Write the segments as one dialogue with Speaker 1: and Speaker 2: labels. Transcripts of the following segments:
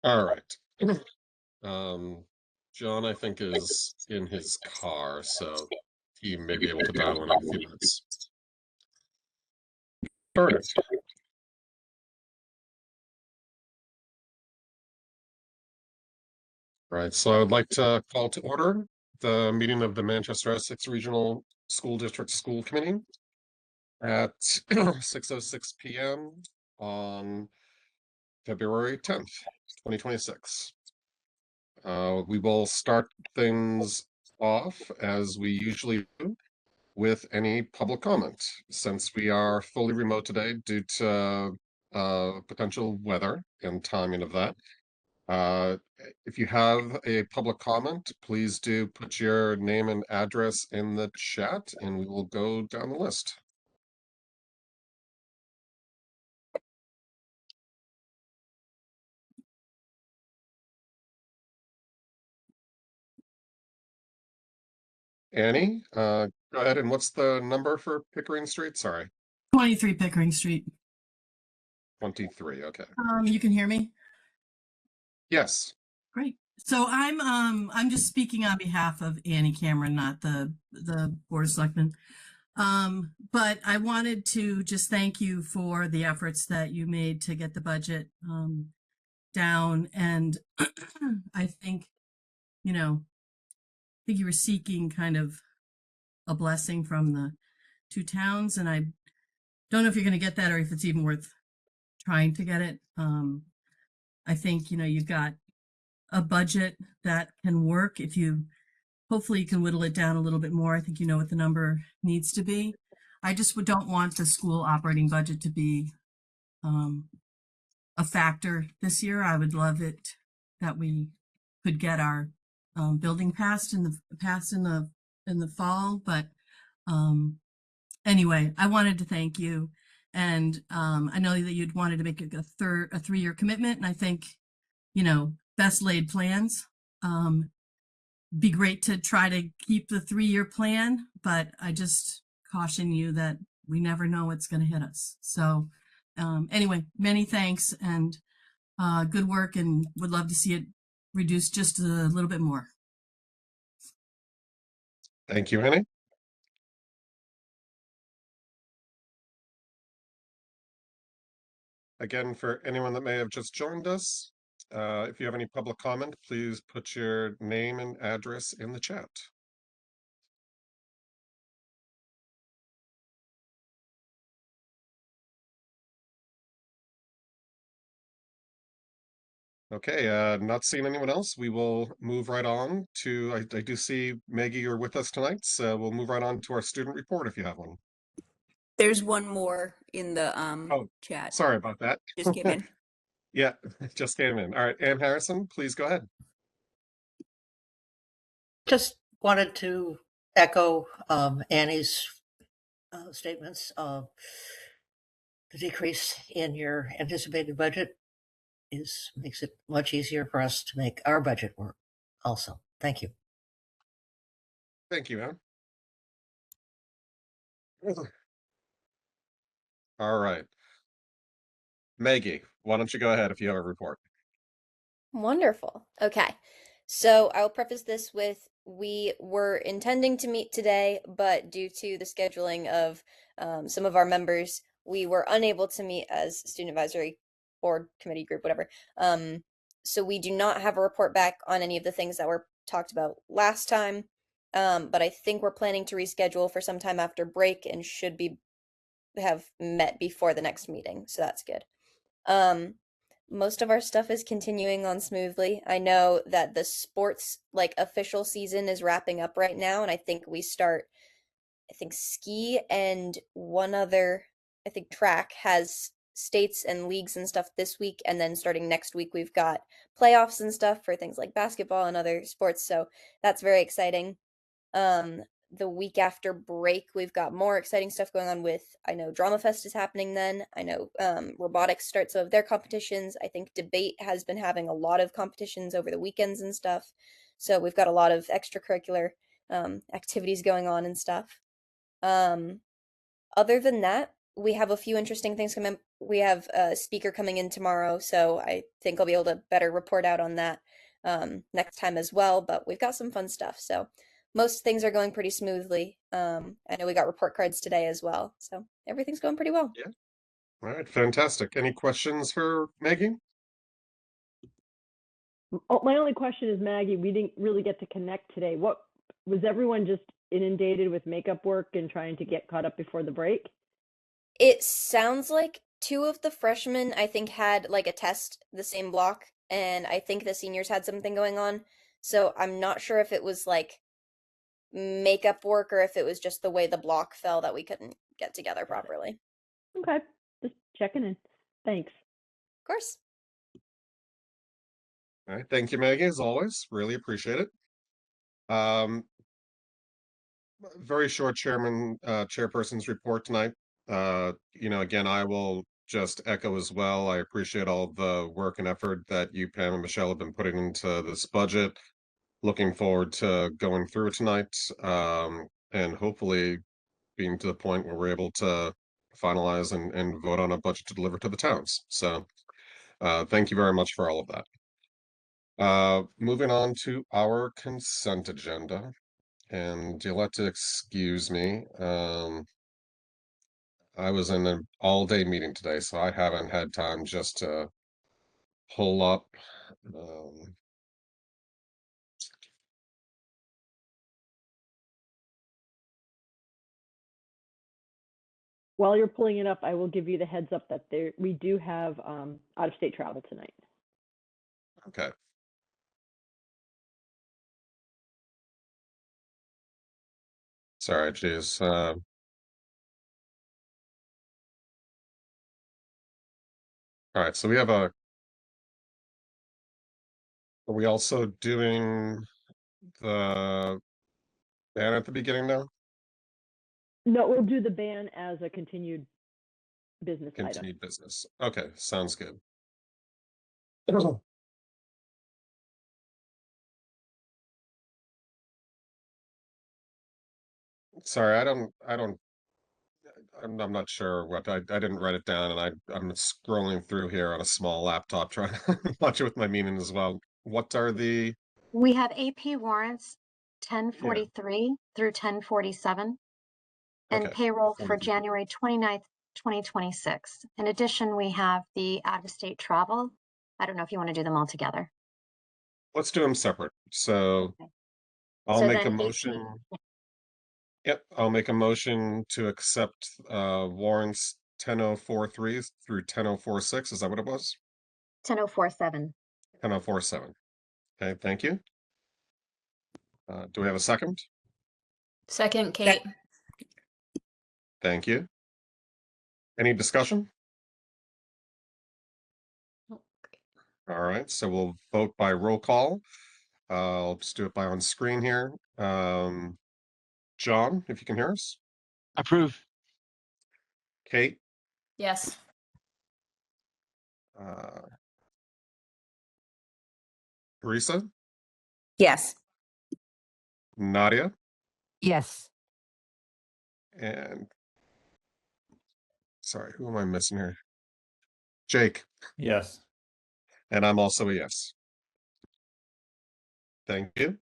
Speaker 1: All right. Um, John, I think, is in his car, so he may be able to dial in a few minutes. Perfect. All right, so I would like to call to order the meeting of the Manchester-Essex Regional School District School Committee at 6:06 p.m. on February 10th, 2026. We will start things off as we usually do with any public comment, since we are fully remote today due to potential weather and timing of that. Uh, if you have a public comment, please do put your name and address in the chat and we will go down the list. Annie, go ahead. And what's the number for Pickering Street? Sorry.
Speaker 2: 23 Pickering Street.
Speaker 1: 23. Okay.
Speaker 2: You can hear me?
Speaker 1: Yes.
Speaker 2: Great. So I'm just speaking on behalf of Annie Cameron, not the Board of Selectmen. But I wanted to just thank you for the efforts that you made to get the budget down. And I think, I think you were seeking kind of a blessing from the two towns, and I don't know if you're going to get that or if it's even worth trying to get it. I think, you've got a budget that can work if you hopefully you can whittle it down a little bit more. I think you know what the number needs to be. I just don't want the school operating budget to be a factor this year. I would love it that we could get our building passed in the fall, but anyway, I wanted to thank you, and I know that you'd wanted to make a 3-year commitment, and I think best laid plans. Be great to try to keep the 3-year plan, but I just caution you that we never know what's going to hit us. So anyway, many thanks and good work, and would love to see it reduced just a little bit more.
Speaker 1: Thank you, Annie. Again, for anyone that may have just joined us, if you have any public comment, please put your name and address in the chat. Okay, not seeing anyone else, we will move right on to, I do see Maggie, you're with us tonight, so we'll move right on to our student report if you have one.
Speaker 3: There's one more in the chat.
Speaker 1: Sorry about that.
Speaker 3: Just came in.
Speaker 1: Yeah, just came in. All right, Ann Harrison, please go ahead.
Speaker 4: Just wanted to echo Annie's statements. The decrease in your anticipated budget makes it much easier for us to make our budget work also. Thank you.
Speaker 1: Thank you, Ann. All right. Maggie, why don't you go ahead if you have a report?
Speaker 5: Wonderful. Okay. So I'll preface this with we were intending to meet today, but due to the scheduling of some of our members, we were unable to meet as student advisory board committee group, whatever. So we do not have a report back on any of the things that were talked about last time. But I think we're planning to reschedule for some time after break and should have met before the next meeting. So that's good. Most of our stuff is continuing on smoothly. I know that the sports official season is wrapping up right now, and I think we start, ski and one other, track has states and leagues and stuff this week, and then starting next week we've got playoffs and stuff for things like basketball and other sports, so that's very exciting. The week after break, we've got more exciting stuff going on with, I know Drama Fest is happening then. I know robotics starts some of their competitions. I think debate has been having a lot of competitions over the weekends and stuff. So we've got a lot of extracurricular activities going on and stuff. Other than that, we have a few interesting things coming. We have a speaker coming in tomorrow, so I think I'll be able to better report out on that next time as well. But we've got some fun stuff, so most things are going pretty smoothly. I know we got report cards today as well, so everything's going pretty well.
Speaker 1: Yeah. All right, fantastic. Any questions for Maggie?
Speaker 6: Oh, my only question is, Maggie, we didn't really get to connect today. What was everyone just inundated with makeup work and trying to get caught up before the break?
Speaker 5: It sounds like two of the freshmen, I think, had like a test the same block, and I think the seniors had something going on. So I'm not sure if it was like makeup work or if it was just the way the block fell that we couldn't get together properly.
Speaker 6: Okay, just checking in. Thanks.
Speaker 5: Of course.
Speaker 1: All right, thank you, Maggie, as always. Really appreciate it. Very short chairperson's report tonight. Again, I will just echo as well. I appreciate all the work and effort that you, Pam, and Michelle have been putting into this budget. Looking forward to going through it tonight, and hopefully being to the point where we're able to finalize and vote on a budget to deliver to the towns. So thank you very much for all of that. Moving on to our consent agenda, and you'll have to excuse me. I was in an all-day meeting today, so I haven't had time just to pull up.
Speaker 6: While you're pulling it up, I will give you the heads up that we do have out-of-state travel tonight.
Speaker 1: Okay. Sorry, geez. All right, so we have are we also doing the ban at the beginning now?
Speaker 6: No, we'll do the ban as a continued business item.
Speaker 1: Continued business. Okay, sounds good. Sorry, I'm not sure what I didn't write it down, and I'm scrolling through here on a small laptop trying to watch it with my meeting as well. What are the
Speaker 7: We have AP warrants 1043 through 1047 and
Speaker 1: okay.
Speaker 7: payroll for January 29th, 2026. In addition, we have the out-of-state travel. I don't know if you want to do them all together.
Speaker 1: Let's do them separate. So
Speaker 7: Okay.
Speaker 1: I'll
Speaker 7: So
Speaker 1: make
Speaker 7: then
Speaker 1: a motion. Yep, I'll make a motion to accept warrants 10043 through 10046. Is that what it was?
Speaker 7: 10047.
Speaker 1: 10047. Okay, thank you. Do we have a second?
Speaker 8: Second, Kate.
Speaker 1: Thank you. Any discussion? All right, so we'll vote by roll call. I'll just do it by on screen here. John, if you can hear us.
Speaker 9: Approve.
Speaker 1: Kate,
Speaker 8: Yes.
Speaker 1: Teresa,
Speaker 3: Yes.
Speaker 1: Nadia,
Speaker 4: Yes.
Speaker 1: and sorry, who am I missing here? Jake.
Speaker 9: Yes.
Speaker 1: And I'm also a yes. Thank you.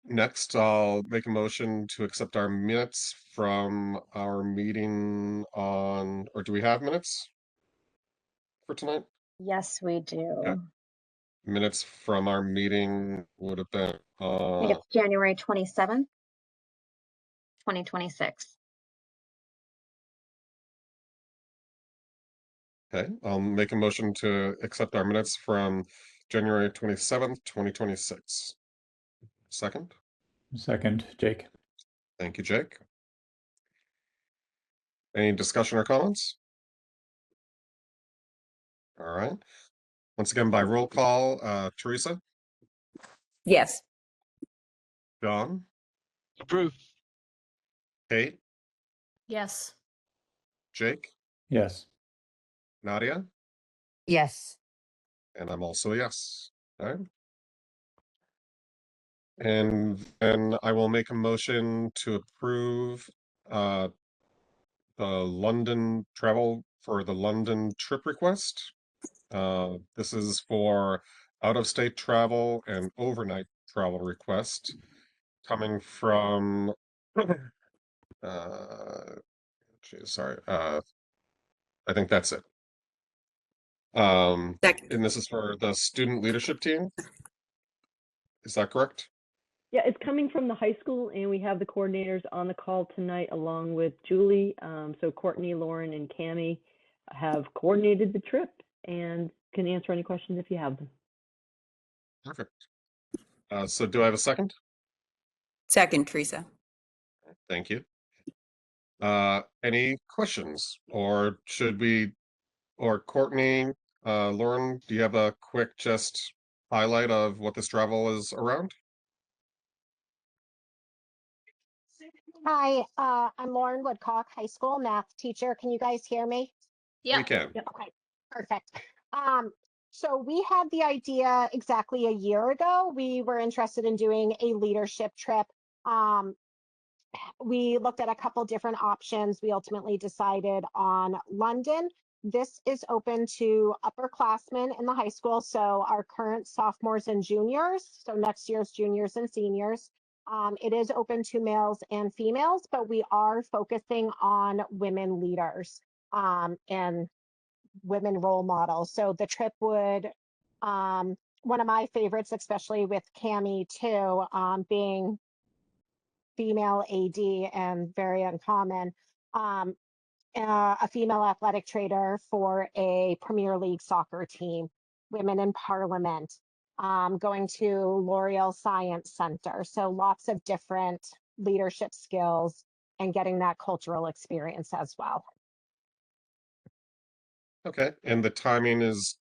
Speaker 1: Next, I'll make a motion to accept our minutes from our meeting on, or do we have minutes for tonight?
Speaker 7: Yes, we do.
Speaker 1: Okay. Minutes from our meeting would have been
Speaker 7: I think it's January 27th, 2026.
Speaker 1: okay. I'll make a motion to accept our minutes from January 27th, 2026. Second.
Speaker 9: Second, Jake.
Speaker 1: Thank you, Jake. Any discussion or comments? All right. Once again, by roll call, Teresa,
Speaker 3: Yes.
Speaker 1: John,
Speaker 9: Approve.
Speaker 1: Kate,
Speaker 8: Yes.
Speaker 1: Jake,
Speaker 9: Yes.
Speaker 1: Nadia,
Speaker 4: Yes.
Speaker 1: and I'm also a yes. All right. And then I will make a motion to approve the London travel for the London trip request. This is for out-of-state travel and overnight travel request coming from sorry, I think that's it.
Speaker 3: Second.
Speaker 1: And this is for the student leadership team. Is that correct?
Speaker 6: Yeah, it's coming from the high school, and we have the coordinators on the call tonight along with Julie. So Courtney, Lauren, and Cami have coordinated the trip and can answer any questions if you have them.
Speaker 1: Perfect. So do I have a second?
Speaker 3: Second, Teresa.
Speaker 1: Thank you. Any questions, or should we, or Courtney, Lauren, do you have a quick just highlight of what this travel is around?
Speaker 10: Hi, I'm Lauren Woodcock, high school math teacher. Can you guys hear me?
Speaker 1: We
Speaker 8: Yeah.
Speaker 1: can.
Speaker 10: Okay, perfect. So we had the idea exactly a year ago. We were interested in doing a leadership trip. We looked at a couple different options. We ultimately decided on London. This is open to upperclassmen in the high school, so our current sophomores and juniors, so next year's juniors and seniors. It is open to males and females, but we are focusing on women leaders and women role models. So the trip would, one of my favorites, especially with Cami too, being female AD and very uncommon, a female athletic trader for a Premier League soccer team, Women in Parliament, going to L'Oreal Science Center. So lots of different leadership skills and getting that cultural experience as well.
Speaker 1: Okay, and the timing is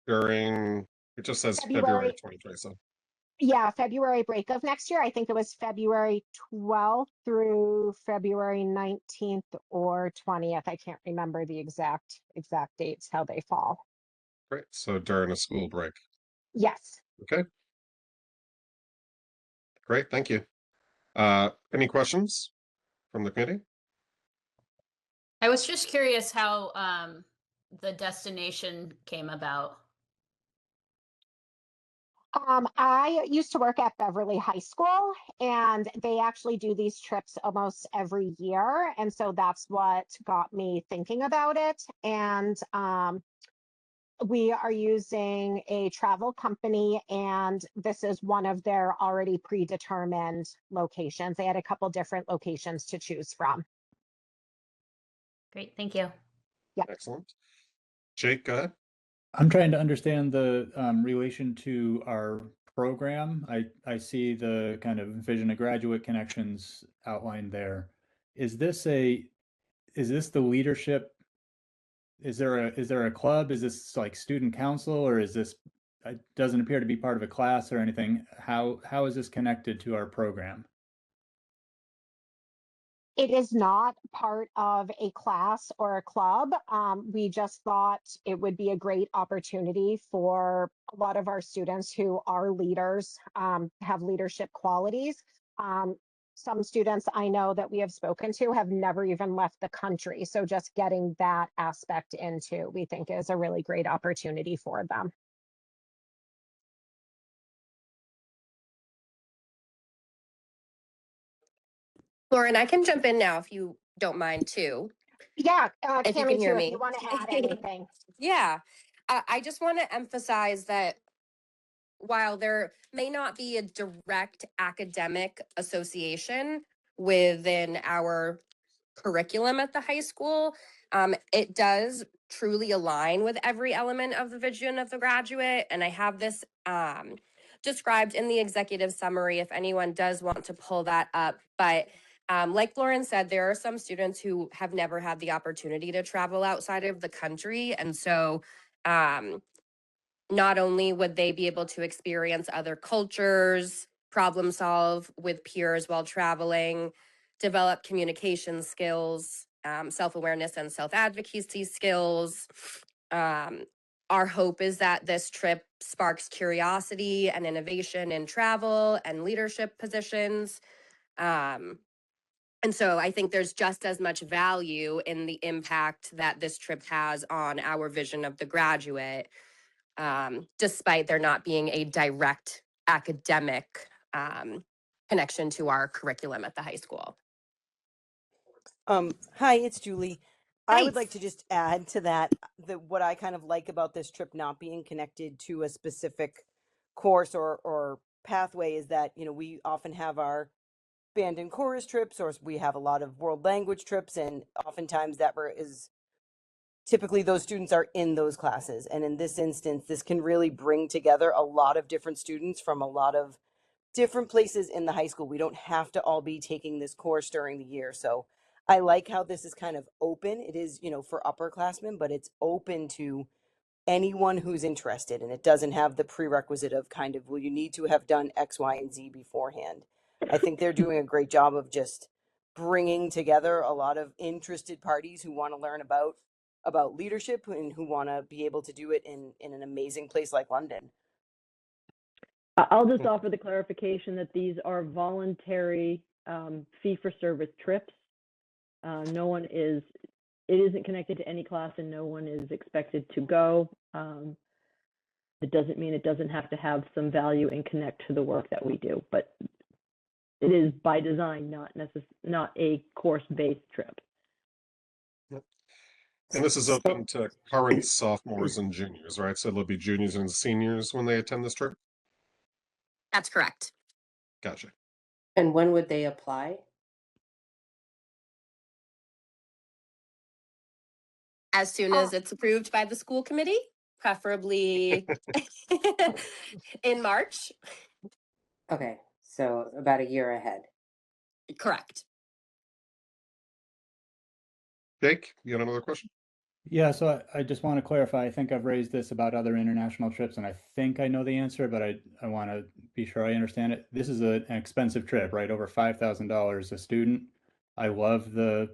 Speaker 1: during, it just says February 2027.
Speaker 10: Yeah, February break of next year. I think it was February 12th through February 19th or 20th. I can't remember the exact dates, how they fall.
Speaker 1: Great, so during a school break.
Speaker 10: Yes.
Speaker 1: Okay. Great, thank you. Any questions from the committee?
Speaker 8: I was just curious how the destination came about.
Speaker 10: I used to work at Beverly High School, and they actually do these trips almost every year. And so that's what got me thinking about it. And we are using a travel company, and this is one of their already predetermined locations. They had a couple different locations to choose from.
Speaker 8: Great, thank you.
Speaker 10: Yeah.
Speaker 1: Excellent. Jake, go ahead.
Speaker 9: I'm trying to understand the relation to our program. I see the kind of vision to graduate connections outlined there. Is this the leadership? Is there a club? Is this like student council, or is this, it doesn't appear to be part of a class or anything. How is this connected to our program?
Speaker 10: It is not part of a class or a club. We just thought it would be a great opportunity for a lot of our students who are leaders, have leadership qualities. Some students I know that we have spoken to have never even left the country. So just getting that aspect into, we think, is a really great opportunity for them.
Speaker 11: Lauren, I can jump in now if you don't mind too.
Speaker 10: Yeah,
Speaker 11: If you
Speaker 10: Cami
Speaker 11: can hear
Speaker 10: too,
Speaker 11: me.
Speaker 10: if you want to add anything.
Speaker 11: Yeah, I just want to emphasize that while there may not be a direct academic association within our curriculum at the high school, it does truly align with every element of the vision of the graduate. And I have this described in the executive summary if anyone does want to pull that up. But like Lauren said, there are some students who have never had the opportunity to travel outside of the country. And so not only would they be able to experience other cultures, problem solve with peers while traveling, develop communication skills, self-awareness and self-advocacy skills. Our hope is that this trip sparks curiosity and innovation in travel and leadership positions. And so I think there's just as much value in the impact that this trip has on our vision of the graduate, despite there not being a direct academic connection to our curriculum at the high school.
Speaker 12: Hi, it's Julie. I would
Speaker 11: Hi.
Speaker 12: like to just add to that what I kind of like about this trip not being connected to a specific course or pathway is that, you know, we often have our band and chorus trips, or we have a lot of world language trips, and oftentimes is typically those students are in those classes. And in this instance, this can really bring together a lot of different students from a lot of different places in the high school. We don't have to all be taking this course during the year. So I like how this is kind of open. It is, you know, for upperclassmen, but it's open to anyone who's interested. And it doesn't have the prerequisite of kind of, well, you need to have done X, Y, and Z beforehand. I think they're doing a great job of just bringing together a lot of interested parties who want to learn about leadership and who want to be able to do it in an amazing place like London.
Speaker 6: I'll just offer the clarification that these are voluntary fee-for-service trips. It isn't connected to any class and no one is expected to go. It doesn't mean it doesn't have to have some value and connect to the work that we do, but it is by design not a course-based trip.
Speaker 1: Yep. And this is open to current sophomores and juniors, right? So there'll be juniors and seniors when they attend this trip?
Speaker 11: That's correct.
Speaker 1: Gotcha.
Speaker 13: And when would they apply?
Speaker 11: As soon as it's approved by the school committee, preferably in March.
Speaker 13: Okay, so about a year ahead.
Speaker 11: Correct.
Speaker 1: Jake, you got another question?
Speaker 9: Yeah, so I just want to clarify. I think I've raised this about other international trips, and I think I know the answer, but I want to be sure I understand it. This is an expensive trip, right? Over $5,000 a student. I love the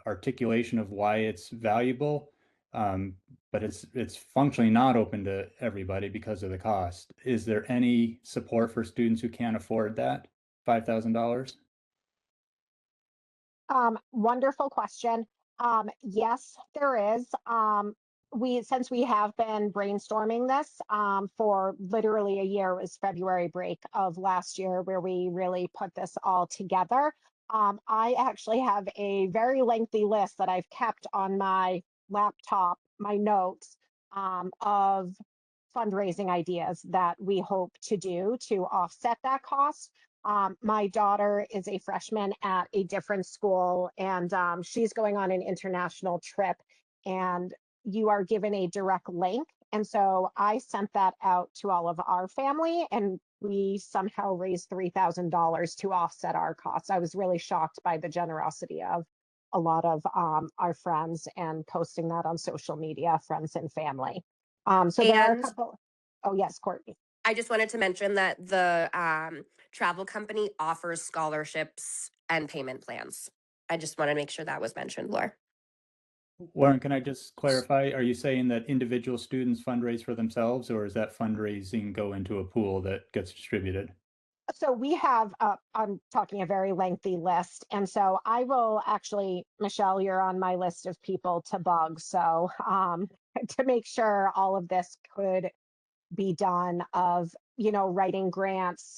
Speaker 9: articulation of why it's valuable, but it's functionally not open to everybody because of the cost. Is there any support for students who can't afford that $5,000?
Speaker 10: Wonderful question. Yes, there is. Since we have been brainstorming this for literally a year, it was February break of last year where we really put this all together. I actually have a very lengthy list that I've kept on my laptop, my notes of fundraising ideas that we hope to do to offset that cost. My daughter is a freshman at a different school, and she's going on an international trip, and you are given a direct link. And so I sent that out to all of our family, and we somehow raised $3,000 to offset our costs. I was really shocked by the generosity of a lot of our friends and posting that on social media, friends and family. So there are a couple. Oh, yes, Courtney.
Speaker 11: I just wanted to mention that the travel company offers scholarships and payment plans. I just want to make sure that was mentioned, Laura.
Speaker 9: Lauren, can I just clarify? Are you saying that individual students fundraise for themselves, or is that fundraising go into a pool that gets distributed?
Speaker 10: So we have, I'm talking a very lengthy list. And so I will actually, Michelle, you're on my list of people to bug. So to make sure all of this could be done of, writing grants,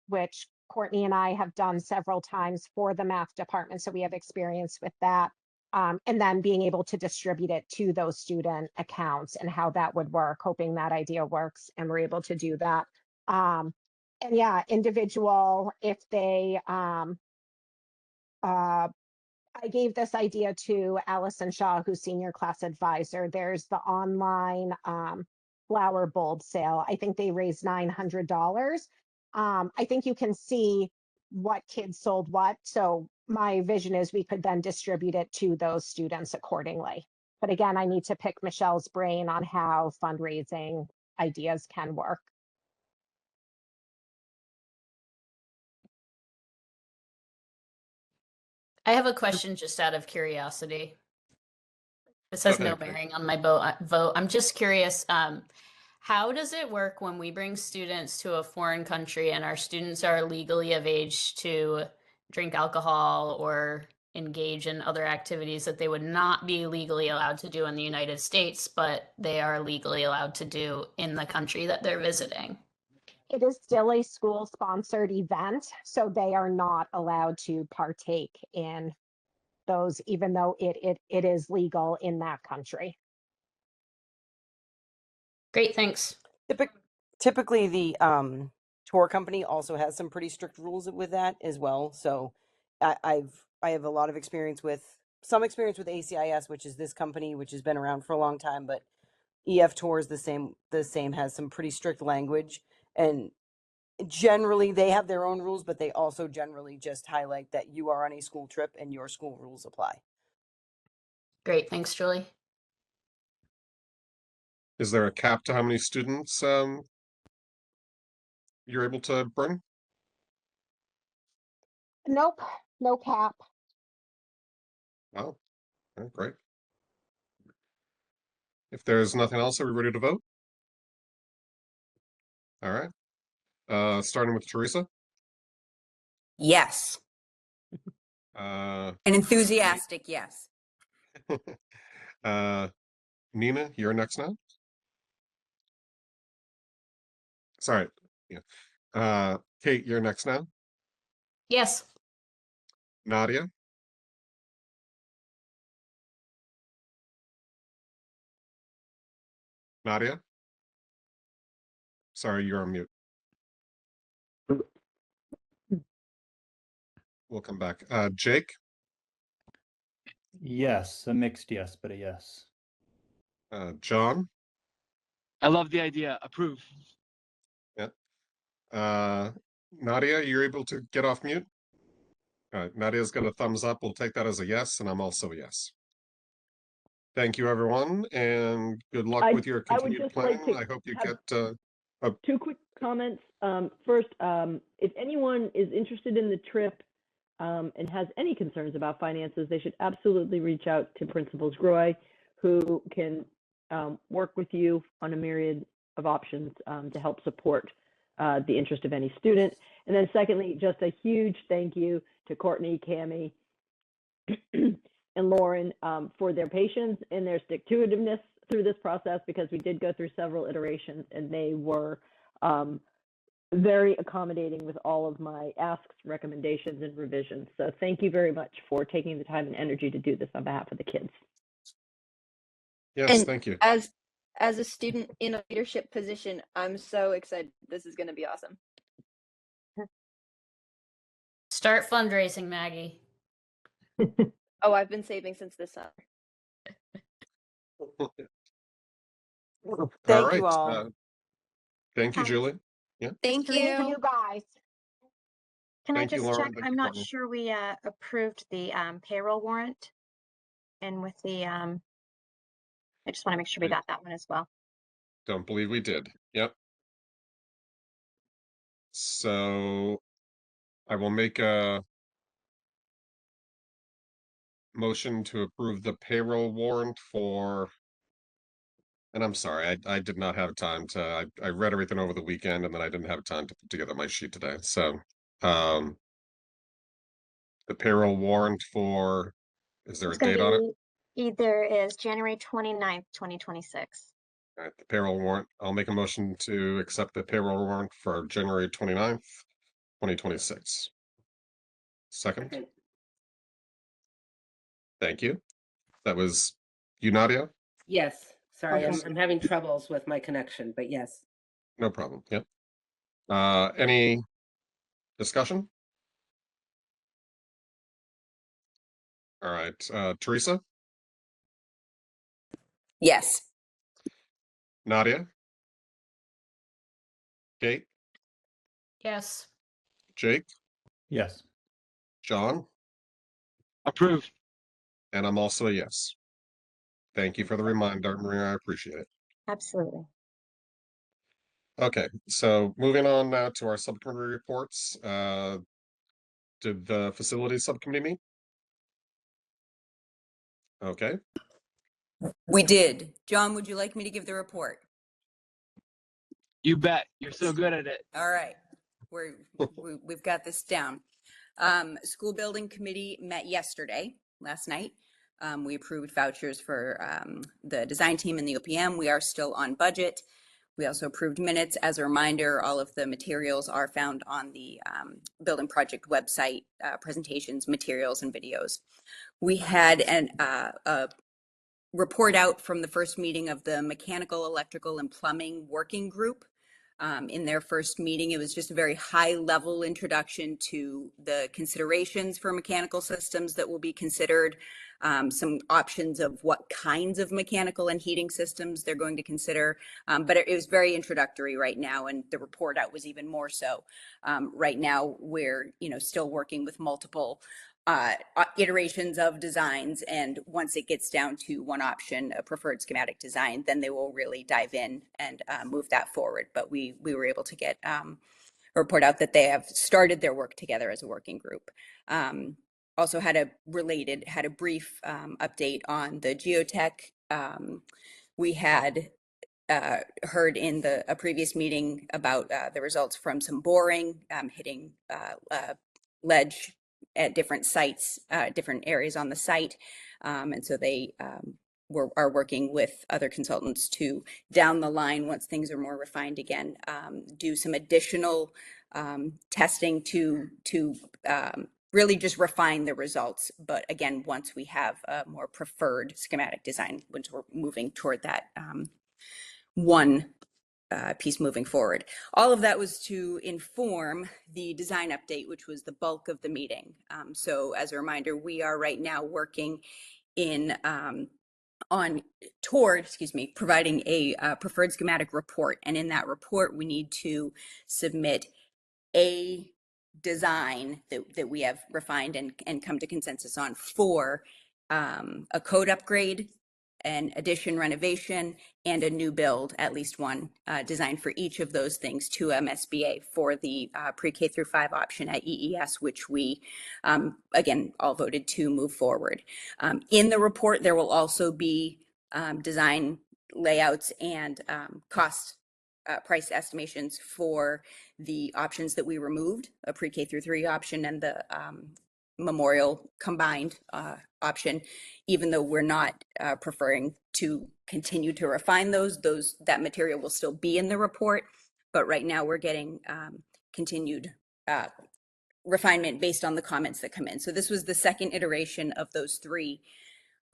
Speaker 10: which Courtney and I have done several times for the math department. So we have experience with that. And then being able to distribute it to those student accounts and how that would work, hoping that idea works and we're able to do that. And yeah, individual, if they, I gave this idea to Allison Shaw, who's senior class advisor. There's the online flower bulb sale. I think they raised $900. I think you can see what kids sold what. So my vision is we could then distribute it to those students accordingly. But again, I need to pick Michelle's brain on how fundraising ideas can work.
Speaker 8: I have a question just out of curiosity. This has no bearing on my vote. I'm just curious, how does it work when we bring students to a foreign country and our students are legally of age to drink alcohol or engage in other activities that they would not be legally allowed to do in the United States, but they are legally allowed to do in the country that they're visiting.
Speaker 10: It is still a school-sponsored event, so they are not allowed to partake in those, even though it is legal in that country.
Speaker 8: Great, thanks.
Speaker 12: Typically, the tour company also has some pretty strict rules with that as well. So I have a lot of experience with ACIS, which is this company, which has been around for a long time, but EF Tours the same has some pretty strict language, and generally they have their own rules, but they also generally just highlight that you are on a school trip and your school rules apply.
Speaker 8: Great, thanks, Julie.
Speaker 1: Is there a cap to how many students you're able to bring?
Speaker 10: Nope, no cap.
Speaker 1: Oh, great. If there's nothing else, are we ready to vote? All right. Starting with Teresa.
Speaker 3: Yes.
Speaker 1: Uh,
Speaker 3: An enthusiastic yes.
Speaker 1: Nina, you're next now. Sorry. Yeah. Kate, you're next now.
Speaker 8: Yes.
Speaker 1: Nadia. Nadia. Sorry, you're on mute. We'll come back. Jake.
Speaker 9: Yes, a mixed yes, but a yes.
Speaker 1: John.
Speaker 14: I love the idea. Approve.
Speaker 1: Yeah. Nadia, you're able to get off mute? All right, Nadia's got a thumbs up. We'll take that as a yes, and I'm also a yes. Thank you, everyone, and good luck with your continued planning. I hope you get...
Speaker 6: Two quick comments. First, if anyone is interested in the trip and has any concerns about finances, they should absolutely reach out to Principals Groy, who can work with you on a myriad of options to help support the interest of any student. And then secondly, just a huge thank you to Courtney, Cammie, and Lauren for their patience and their stick-to-itiveness through this process, because we did go through several iterations and they were very accommodating with all of my asks, recommendations, and revisions. So thank you very much for taking the time and energy to do this on behalf of the kids.
Speaker 1: Yes,
Speaker 5: And
Speaker 1: thank you.
Speaker 5: As a student in a leadership position, I'm so excited. This is going to be awesome.
Speaker 8: Start fundraising, Maggie.
Speaker 5: Oh, I've been saving since this summer.
Speaker 12: Thank you all.
Speaker 1: Thank you, Julie. Yeah.
Speaker 11: Thank
Speaker 10: Thank
Speaker 11: you.
Speaker 10: you guys.
Speaker 7: Can I
Speaker 1: Thank you,
Speaker 7: just
Speaker 1: Lauren.
Speaker 7: check?
Speaker 1: Thank
Speaker 7: I'm
Speaker 1: you,
Speaker 7: not
Speaker 1: Courtney.
Speaker 7: sure we approved the payroll warrant. And with the, I just want to make sure we got that one as well.
Speaker 1: Don't believe we did. Yep. So I will make a motion to approve the payroll warrant for, and I'm sorry, I did not have time to, I read everything over the weekend and then I didn't have time to put together my sheet today. So the payroll warrant for, is there a date on it?
Speaker 7: Either is January 29th, 2026.
Speaker 1: All right, the payroll warrant. I'll make a motion to accept the payroll warrant for January 29th, 2026. Second. Thank you. That was you, Nadia?
Speaker 13: Yes. Sorry,
Speaker 1: Yes.
Speaker 13: I'm having troubles with my connection, but yes.
Speaker 1: No problem. Yep. Any discussion? All right. Teresa?
Speaker 3: Yes.
Speaker 1: Nadia? Kate?
Speaker 8: Yes.
Speaker 1: Jake?
Speaker 9: Yes.
Speaker 1: John?
Speaker 14: Approve.
Speaker 1: And I'm also a yes. Thank you for the reminder, Maria. I appreciate it.
Speaker 7: Absolutely.
Speaker 1: Okay, so moving on now to our subcommittee reports. Did the facilities subcommittee meet? Okay.
Speaker 3: We did. John, would you like me to give the report?
Speaker 14: You bet. You're so good at it.
Speaker 3: All right. We've got this down. School building committee met last night. We approved vouchers for the design team and the OPM. We are still on budget. We also approved minutes. As a reminder, all of the materials are found on the building project website, presentations, materials, and videos. We had a report out from the first meeting of the mechanical, electrical, and plumbing working group. In their first meeting, it was just a very high level introduction to the considerations for mechanical systems that will be considered, some options of what kinds of mechanical and heating systems they're going to consider. But it was very introductory right now, and the report out was even more so. Right now, we're still working with multiple iterations of designs, and once it gets down to one option, a preferred schematic design, then they will really dive in and move that forward. But we were able to get a report out that they have started their work together as a working group. Also had a brief update on the geotech. We had heard in a previous meeting about the results from some boring, hitting ledge at different sites, different areas on the site. And so they are working with other consultants to, down the line, once things are more refined again, do some additional testing to really just refine the results. But again, once we have a more preferred schematic design, once we're moving toward that one piece moving forward. All of that was to inform the design update, which was the bulk of the meeting. So as a reminder, we are right now working toward providing a preferred schematic report. And in that report, we need to submit a design that we have refined and come to consensus on for a code upgrade, an addition renovation, and a new build, at least one design for each of those things to MSBA for the pre-K through 5 option at EES, which we, again, all voted to move forward. In the report, there will also be design layouts and cost price estimations for the options that we removed, a pre-K through 3 option and the memorial combined option, even though we're not preferring to continue to refine that material will still be in the report. But right now we're getting continued refinement based on the comments that come in. So this was the second iteration of those 3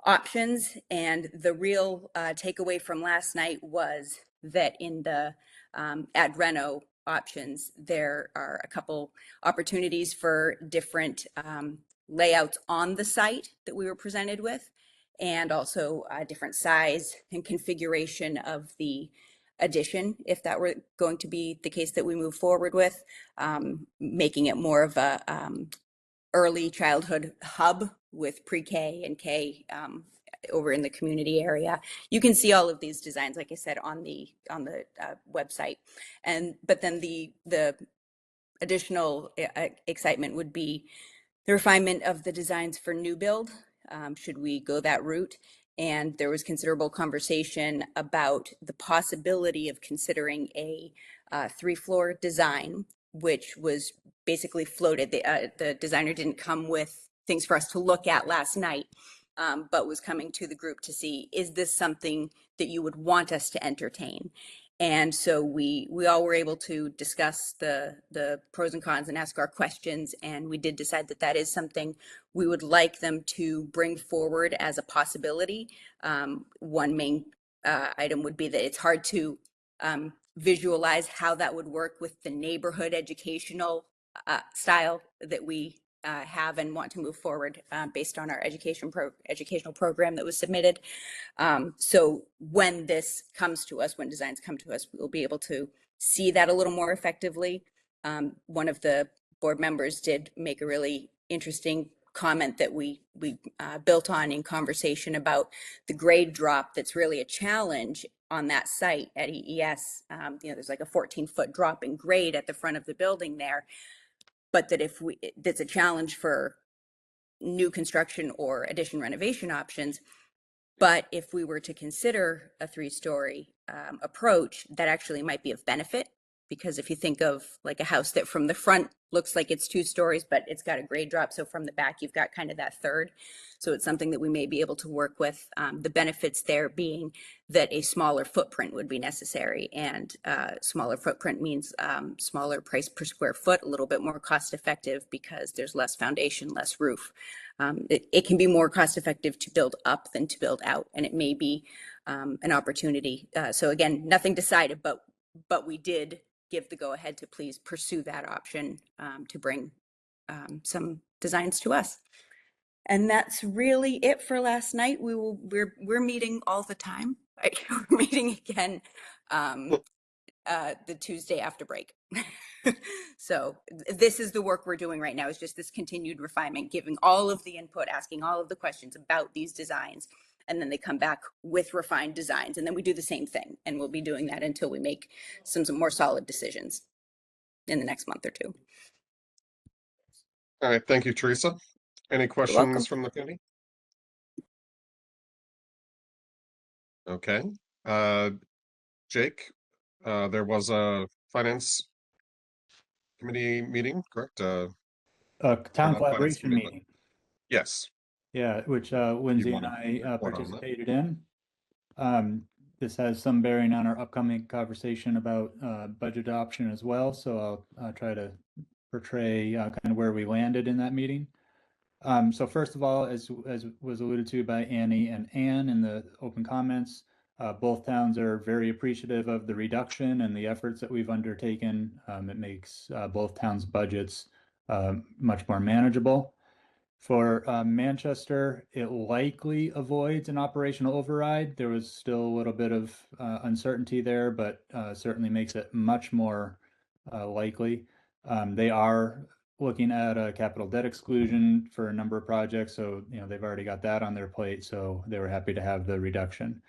Speaker 3: options. And the real takeaway from last night was that in the ad reno options, there are a couple opportunities for different layouts on the site that we were presented with, and also a different size and configuration of the addition, if that were going to be the case that we move forward with, making it more of a early childhood hub with pre-K and K over in the community area. You can see all of these designs, like I said, on the website. But then the additional excitement would be the refinement of the designs for new build, should we go that route. And there was considerable conversation about the possibility of considering a 3-floor design, which was basically floated. The designer didn't come with things for us to look at last night, but was coming to the group to see, is this something that you would want us to entertain? And so we all were able to discuss the pros and cons and ask our questions. And we did decide that that is something we would like them to bring forward as a possibility. One main item would be that it's hard to visualize how that would work with the neighborhood educational style that we have and want to move forward based on our educational program that was submitted. So when this comes to us, when designs come to us, we'll be able to see that a little more effectively. One of the board members did make a really interesting comment that we built on in conversation about the grade drop. That's really a challenge on that site at EES. There's like a 14-foot drop in grade at the front of the building there. But that that's a challenge for new construction or addition renovation options. But if we were to consider a 3-story approach, that actually might be of benefit Because if you think of like a house that from the front looks like it's 2 stories, but it's got a grade drop. So from the back, you've got kind of that third. So it's something that we may be able to work with. The benefits there being that a smaller footprint would be necessary, and smaller footprint means smaller price per square foot, a little bit more cost effective because there's less foundation, less roof. It can be more cost effective to build up than to build out, and it may be an opportunity. So again, nothing decided, but we did give the go ahead to please pursue that option to bring some designs to us. And that's really it for last night. We're meeting all the time. Right? We're meeting again the Tuesday after break. So this is the work we're doing right now, is just this continued refinement, giving all of the input, asking all of the questions about these designs, and then they come back with refined designs, and then we do the same thing, and we'll be doing that until we make some more solid decisions in the next month or two.
Speaker 1: All right, thank you, Teresa. Any
Speaker 3: welcome.
Speaker 1: questions from the committee? Okay. Jake, there was a finance committee meeting, correct?
Speaker 9: A
Speaker 1: Or
Speaker 9: town
Speaker 1: not finance
Speaker 9: collaboration
Speaker 1: committee, but
Speaker 9: meeting.
Speaker 1: yes.
Speaker 9: Yeah, which Lindsay and
Speaker 1: wanna
Speaker 9: I
Speaker 1: report on that?
Speaker 9: participated in. This has some bearing on our upcoming conversation about budget adoption as well. So I'll try to portray kind of where we landed in that meeting. So first of all, as was alluded to by Annie and Anne in the open comments, both towns are very appreciative of the reduction and the efforts that we've undertaken. It makes both towns' budgets much more manageable. For Manchester, it likely avoids an operational override. There was still a little bit of uncertainty there, but certainly makes it much more likely. They are looking at a capital debt exclusion for a number of projects, so they've already got that on their plate, so they were happy to have the reduction.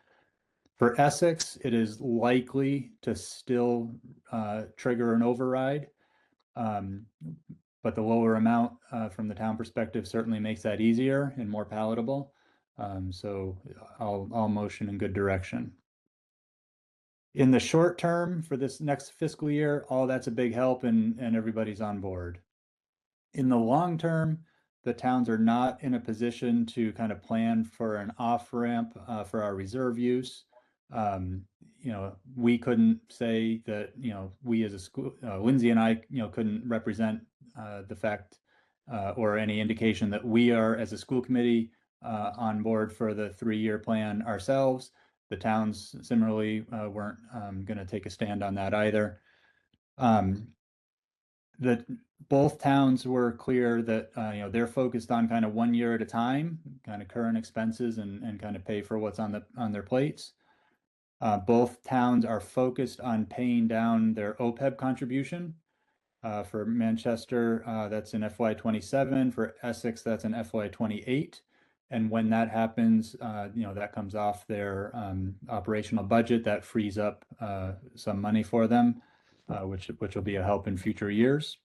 Speaker 9: For Essex, it is likely to still trigger an override. But the lower amount from the town perspective certainly makes that easier and more palatable. So I'll motion in good direction. In the short term for this next fiscal year, all that's a big help and everybody's on board. In the long term, the towns are not in a position to kind of plan for an off ramp for our reserve use. We couldn't say that, we as a school, Lindsay and I, couldn't represent the fact or any indication that we are as a school committee on board for the 3-year plan ourselves. The towns similarly weren't going to take a stand on that either. That both towns were clear that they're focused on kind of 1 year at a time, kind of current expenses and kind of pay for what's on their plates. Both towns are focused on paying down their OPEB contribution. For Manchester, that's in FY27. For Essex, that's in FY28. And when that happens, that comes off their operational budget. That frees up some money for them, which will be a help in future years.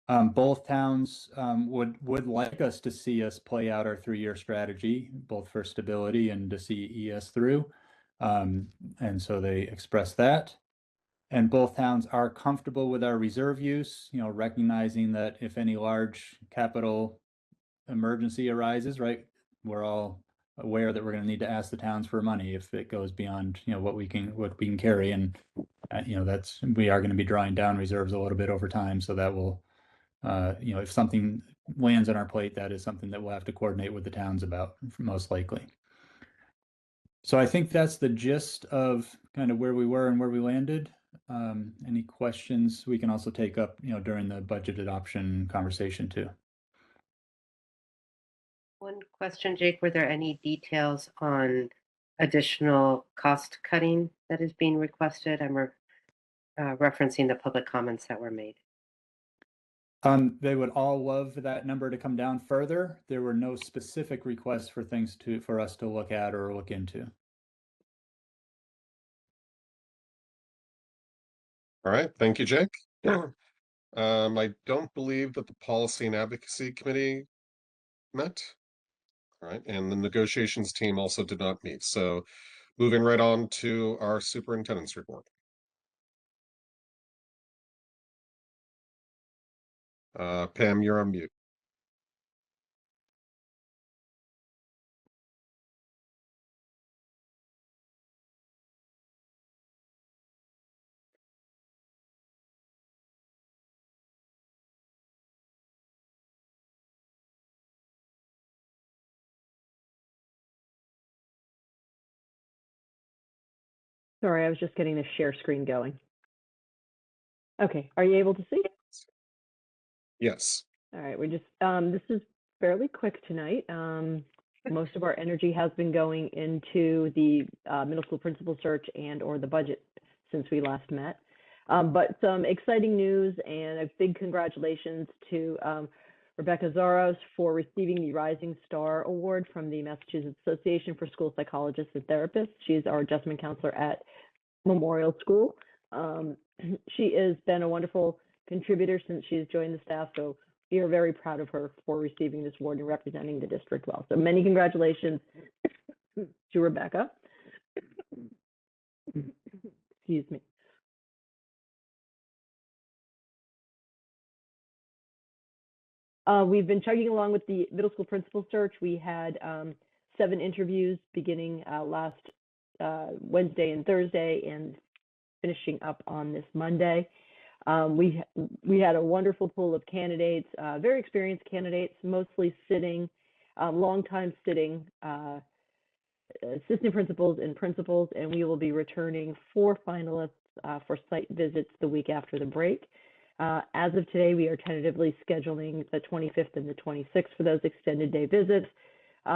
Speaker 9: Both towns would like us to see us play out our 3-year strategy, both for stability and to see ES through. And so they express that. And both towns are comfortable with our reserve use, recognizing that if any large capital emergency arises, right, we're all aware that we're going to need to ask the towns for money if it goes beyond, what we can carry. And, we are going to be drawing down reserves a little bit over time. So that will, if something lands on our plate, that is something that we'll have to coordinate with the towns about, most likely. So I think that's the gist of kind of where we were and where we landed. Any questions we can also take up, during the budget adoption conversation too.
Speaker 13: One question, Jake, were there any details on additional cost cutting that is being requested? I'm referencing the public comments that were made.
Speaker 9: They would all love that number to come down further. There were no specific requests for things for us to look at or look into.
Speaker 1: All right, thank you, Jake. I don't believe that the Policy and Advocacy Committee met. All right, and the negotiations team also did not meet. So moving right on to our superintendent's report. Pam, you're on mute.
Speaker 6: Sorry, I was just getting the share screen going. Okay, are you able to see?
Speaker 1: Yes.
Speaker 6: All right, we just this is fairly quick tonight. Most of our energy has been going into the middle school principal search and or the budget since we last met. But some exciting news and a big congratulations to Rebecca Zaros for receiving the Rising Star Award from the Massachusetts Association for School Psychologists and Therapists. She's our adjustment counselor at Memorial School. She has been a wonderful contributor since she's joined the staff, so we are very proud of her for receiving this award and representing the district well. So many congratulations to Rebecca. Excuse me. We've been chugging along with the middle school principal search. We had 7 interviews beginning last Wednesday and Thursday and finishing up on this Monday. We had a wonderful pool of candidates, very experienced candidates, mostly sitting, long-time sitting assistant principals and principals, and we will be returning 4 finalists for site visits the week after the break. As of today, we are tentatively scheduling the 25th and the 26th for those extended day visits.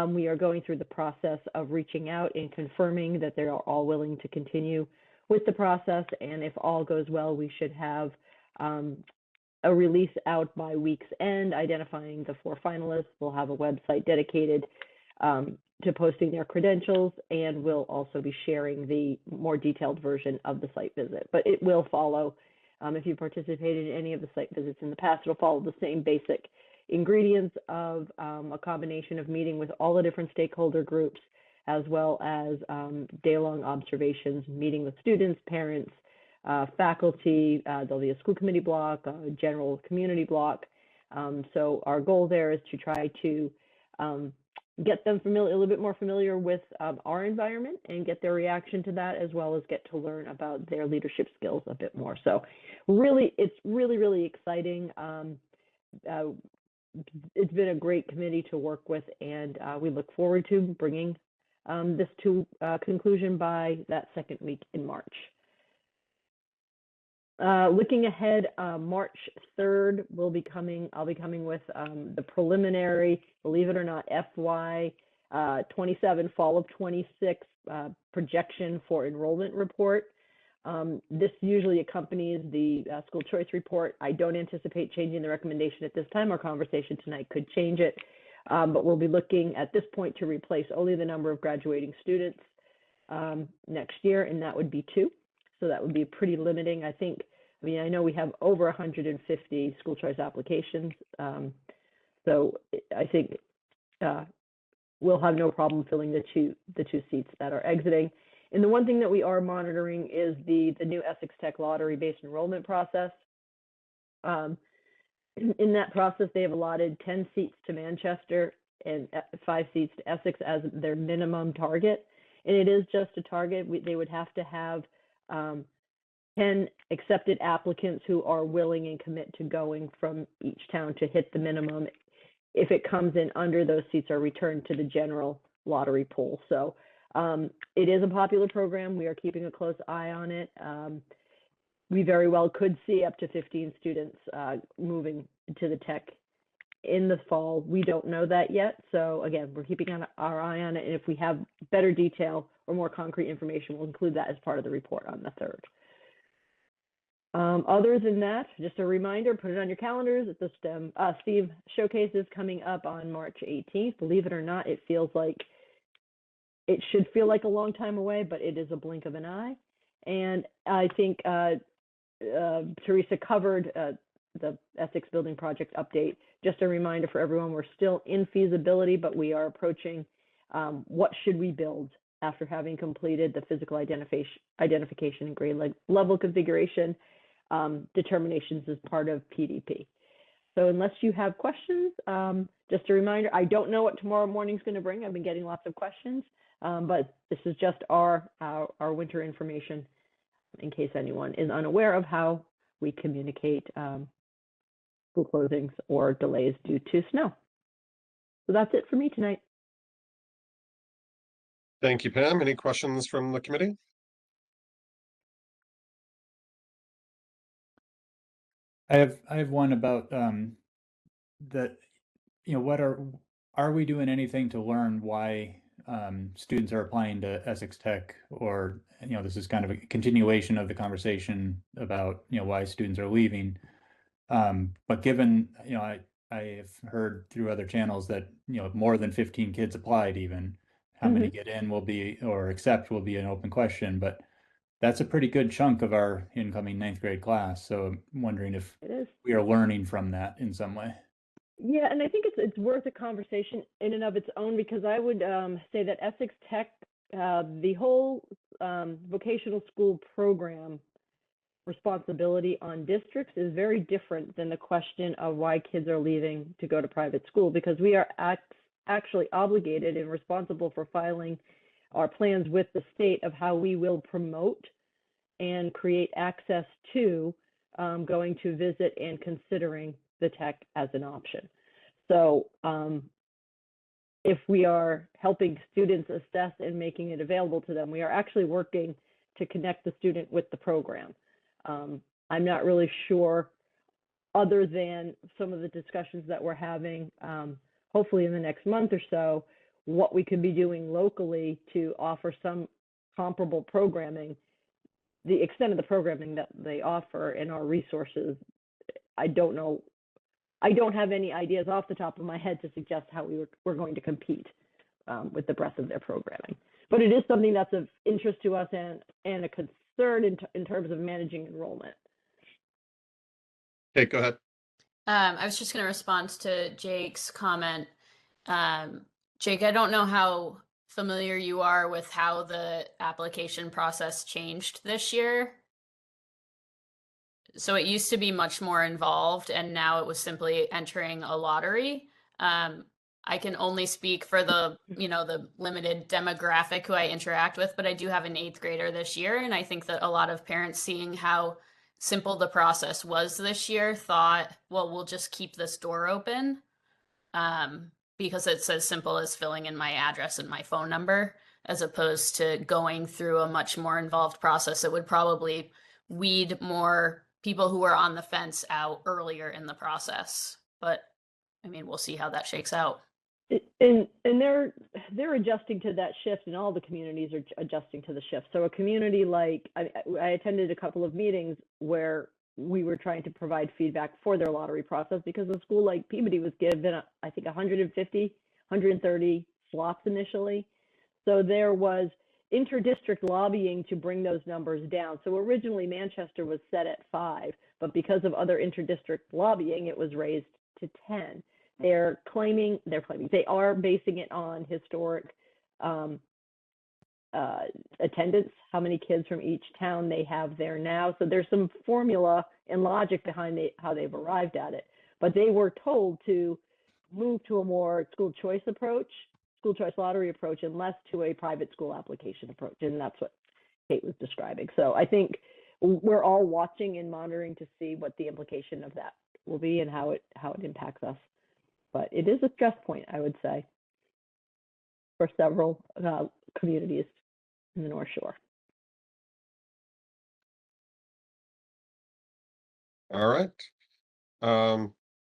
Speaker 6: We are going through the process of reaching out and confirming that they are all willing to continue with the process, and if all goes well, we should have a release out by week's end identifying the 4 finalists. We'll have a website dedicated to posting their credentials, and we'll also be sharing the more detailed version of the site visit. But it will follow, if you participated in any of the site visits in the past, it'll follow the same basic ingredients of a combination of meeting with all the different stakeholder groups, as well as day-long observations, meeting with students, parents, faculty. There'll be a school committee block, a general community block. So our goal there is to try to get them a little bit more familiar with our environment and get their reaction to that, as well as get to learn about their leadership skills a bit more. So really, it's really exciting. It's been a great committee to work with, and we look forward to bringing this to conclusion by that second week in March. Looking ahead, March 3rd, I'll be coming with the preliminary, believe it or not, FY 27, fall of 26 projection for enrollment report. This usually accompanies the school choice report. I don't anticipate changing the recommendation at this time. Our conversation tonight could change it, but we'll be looking at this point to replace only the number of graduating students next year, and that would be 2. So that would be pretty limiting. I know we have over 150 school choice applications. So I think we'll have no problem filling the two seats that are exiting. And the one thing that we are monitoring is the new Essex Tech lottery-based enrollment process. In that process, they have allotted 10 seats to Manchester and 5 seats to Essex as their minimum target. And it is just a target. They would have to have 10 accepted applicants who are willing and commit to going from each town to hit the minimum. If it comes in under, those seats are returned to the general lottery pool. So it is a popular program. We are keeping a close eye on it. We very well could see up to 15 students moving to the tech in the fall. We don't know that yet. So again, we're keeping our eye on it. And if we have better detail or more concrete information, we'll include that as part of the report on the 3rd. Other than that, just a reminder, put it on your calendars that the STEM STEAM showcase is coming up on March 18th. Believe it or not, it should feel like a long time away, but it is a blink of an eye. And I think Teresa covered the Essex Building Project update. Just a reminder for everyone, we're still in feasibility, but we are approaching what should we build after having completed the physical identification and grade level configuration determinations as part of PDP. So unless you have questions, just a reminder, I don't know what tomorrow morning's going to bring. I've been getting lots of questions, but this is just our winter information in case anyone is unaware of how we communicate school closings or delays due to snow. So that's it for me tonight.
Speaker 1: Thank you, Pam. Any questions from the committee?
Speaker 9: I have one about that, what are we doing anything to learn why students are applying to Essex Tech, or this is kind of a continuation of the conversation about why students are leaving. But given I have heard through other channels that more than 15 kids applied, even how many get in will be, or accept will be an open question, but that's a pretty good chunk of our incoming 9th grade class. So I'm wondering if we are learning from that in some way.
Speaker 6: Yeah, and I think it's worth a conversation in and of its own, because I would say that Essex Tech, the whole vocational school program responsibility on districts is very different than the question of why kids are leaving to go to private school, because we are actually obligated and responsible for filing our plans with the state of how we will promote and create access to going to visit and considering the tech as an option. So if we are helping students assess and making it available to them, we are actually working to connect the student with the program. I'm not really sure, other than some of the discussions that we're having, hopefully in the next month or so, what we could be doing locally to offer some comparable programming. The extent of the programming that they offer and our resources, I don't know. I don't have any ideas off the top of my head to suggest how we're going to compete with the breadth of their programming. But it is something that's of interest to us and a concern in terms of managing enrollment.
Speaker 1: Okay, go ahead.
Speaker 8: I was just going to respond to Jake's comment. Jake, I don't know how familiar you are with how the application process changed this year. So it used to be much more involved, and now it was simply entering a lottery. I can only speak for the limited demographic who I interact with, but I do have an 8th grader this year, and I think that a lot of parents, seeing how simple the process was this year, thought, well, we'll just keep this door open because it's as simple as filling in my address and my phone number, as opposed to going through a much more involved process. It would probably weed more people who are on the fence out earlier in the process. But I mean, we'll see how that shakes out.
Speaker 6: And they're adjusting to that shift, and all the communities are adjusting to the shift. So a community like I attended a couple of meetings where we were trying to provide feedback for their lottery process, because a school like Peabody was given, I think, 150, 130 slots initially. So there was inter-district lobbying to bring those numbers down. So originally Manchester was set at 5, but because of other inter-district lobbying, it was raised to 10. They are basing it on historic attendance, how many kids from each town they have there now. So there's some formula and logic behind how they've arrived at it. But they were told to move to a more school choice lottery approach, and less to a private school application approach. And that's what Kate was describing. So I think we're all watching and monitoring to see what the implication of that will be and how it impacts us. But it is a stress point, I would say, for several communities in the North Shore.
Speaker 1: All right.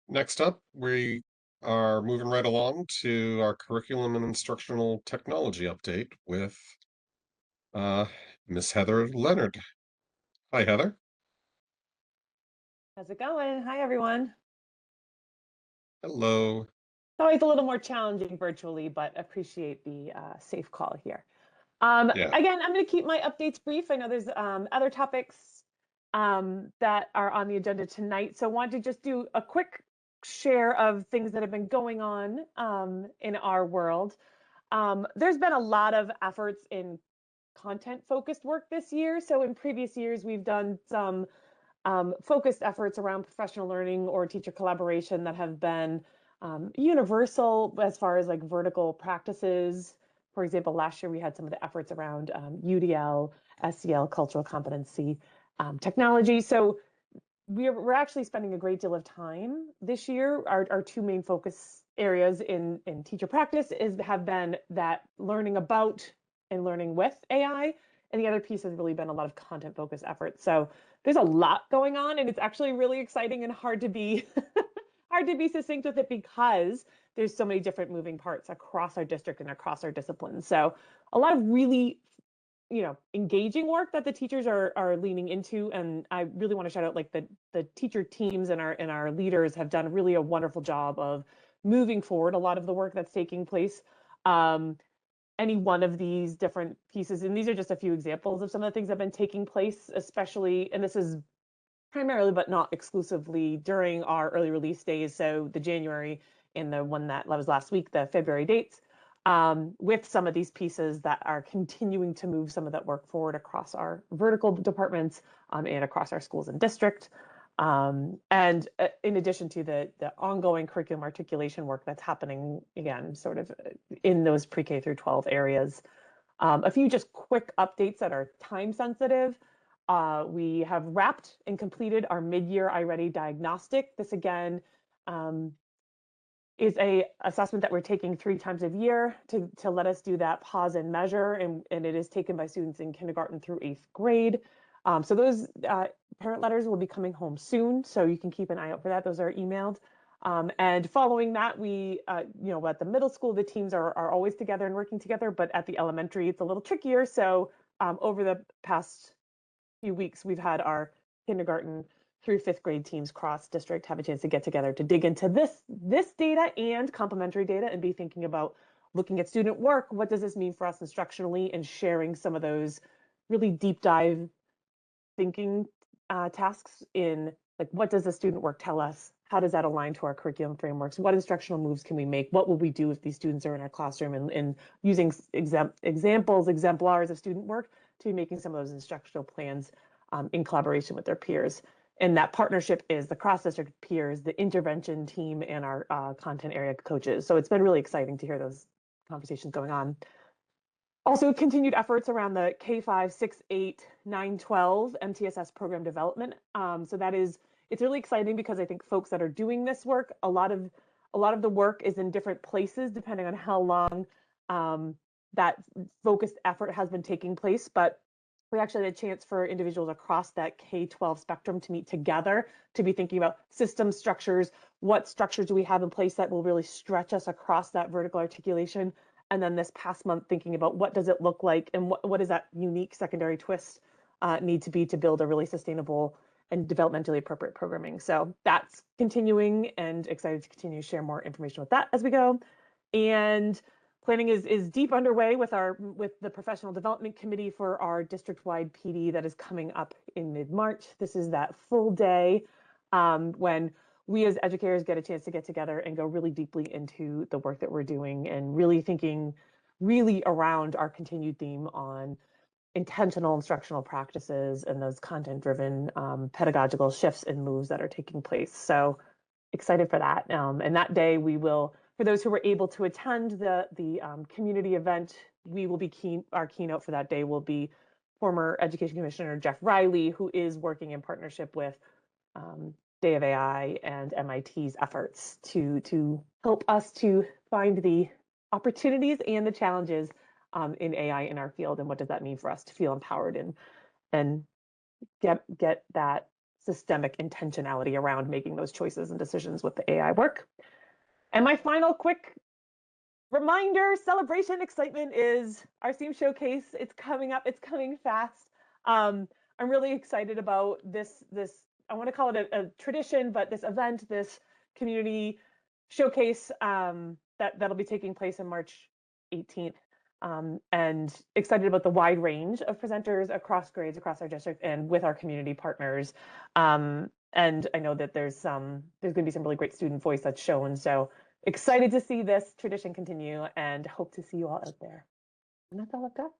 Speaker 1: Next up, we are moving right along to our curriculum and instructional technology update with Miss Heather Leonard. Hi, Heather.
Speaker 15: How's it going? Hi, everyone.
Speaker 1: Hello.
Speaker 15: It's always a little more challenging virtually, but appreciate the safe call here.
Speaker 1: Yeah.
Speaker 15: Again, I'm going to keep my updates brief. I know there's other topics that are on the agenda tonight, so I wanted to just do a quick share of things that have been going on in our world. There's been a lot of efforts in content-focused work this year. So in previous years, we've done some focused efforts around professional learning or teacher collaboration that have been universal as far as like vertical practices. For example, last year we had some of the efforts around UDL, SEL, cultural competency, technology. So we're actually spending a great deal of time this year. Our two main focus areas in teacher practice have been that learning about and learning with AI. And the other piece has really been a lot of content focused efforts. So there's a lot going on, and it's actually really exciting and hard to be hard to be succinct with it because there's so many different moving parts across our district and across our disciplines. So a lot of really engaging work that the teachers are leaning into, and I really want to shout out like the teacher teams and our leaders have done really a wonderful job of moving forward a lot of the work that's taking place. Any one of these different pieces, and these are just a few examples of some of the things that have been taking place, especially, and this is primarily but not exclusively during our early release days, so the January and the one that was last week, the February dates, with some of these pieces that are continuing to move some of that work forward across our vertical departments and across our schools and district. And in addition to the ongoing curriculum articulation work that's happening, again, sort of in those pre-K through 12 areas. A few just quick updates that are time sensitive. We have wrapped and completed our mid-year iReady diagnostic. This again is a assessment that we're taking 3 times a year to let us do that pause and measure, and it is taken by students in kindergarten through 8th grade. So those parent letters will be coming home soon, so you can keep an eye out for that. Those are emailed. And following that, we, at the middle school, the teams are always together and working together, but at the elementary, it's a little trickier. So over the past few weeks, we've had our kindergarten through 5th grade teams cross district have a chance to get together to dig into this data and complementary data and be thinking about looking at student work. What does this mean for us instructionally, and sharing some of those really deep dive thinking tasks in like, what does the student work tell us? How does that align to our curriculum frameworks? What instructional moves can we make? What will we do if these students are in our classroom, and using exemplars of student work to be making some of those instructional plans in collaboration with their peers. And that partnership is the cross-district peers, the intervention team, and our content area coaches. So it's been really exciting to hear those conversations going on. Also, continued efforts around the K-5, 6, 8, 9, 12 MTSS program development. So it's really exciting because I think folks that are doing this work, a lot of the work is in different places depending on how long that focused effort has been taking place. But we actually had a chance for individuals across that K-12 spectrum to meet together to be thinking about system structures. What structures do we have in place that will really stretch us across that vertical articulation? And then this past month, thinking about what does it look like, and what does that unique secondary twist need to be to build a really sustainable and developmentally appropriate programming. So that's continuing, and excited to continue to share more information with that as we go. And planning is deep underway with the professional development committee for our district-wide PD that is coming up in mid-March. This is that full day when we as educators get a chance to get together and go really deeply into the work that we're doing, and really thinking really around our continued theme on intentional instructional practices and those content-driven pedagogical shifts and moves that are taking place. So excited for that. And that day we will, for those who were able to attend the community event, our keynote for that day will be former Education Commissioner Jeff Riley, who is working in partnership with Day of AI and MIT's efforts to help us to find the opportunities and the challenges in AI in our field, and what does that mean for us to feel empowered and get that systemic intentionality around making those choices and decisions with the AI work. And my final quick reminder, celebration, excitement is our STEAM Showcase. It's coming up. It's coming fast. I'm really excited about this. I want to call it a tradition, but this event, this community showcase that'll be taking place on March 18th. And excited about the wide range of presenters across grades, across our district, and with our community partners. And I know that there's going to be some really great student voice that's shown. So excited to see this tradition continue, and hope to see you all out there. And that's all I've got.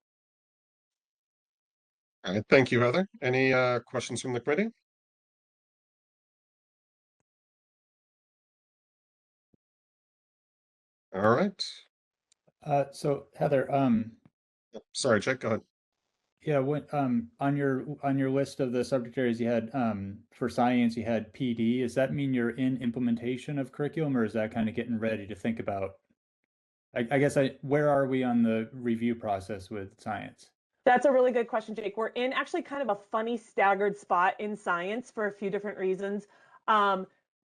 Speaker 1: All right, thank you, Heather. Any questions from the committee? All right.
Speaker 9: So Heather,
Speaker 1: Sorry, Jake, go ahead.
Speaker 9: yeah, on your list of the subject areas you had for science, you had PD. Does that mean you're in implementation of curriculum, or is that kind of getting ready to think about? I guess where are we on the review process with science?
Speaker 15: That's a really good question, Jake. We're in actually kind of a funny staggered spot in science for a few different reasons.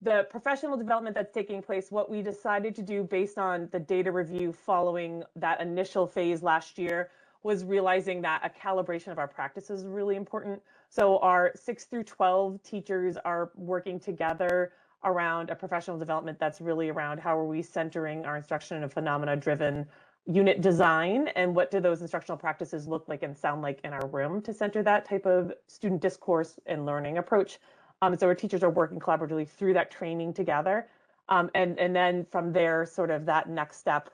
Speaker 15: The professional development that's taking place, what we decided to do based on the data review following that initial phase last year, was realizing that a calibration of our practices is really important. So our 6 through 12 teachers are working together around a professional development that's really around how are we centering our instruction in a phenomena-driven unit design, and what do those instructional practices look like and sound like in our room to center that type of student discourse and learning approach. So our teachers are working collaboratively through that training together. And then from there, sort of that next step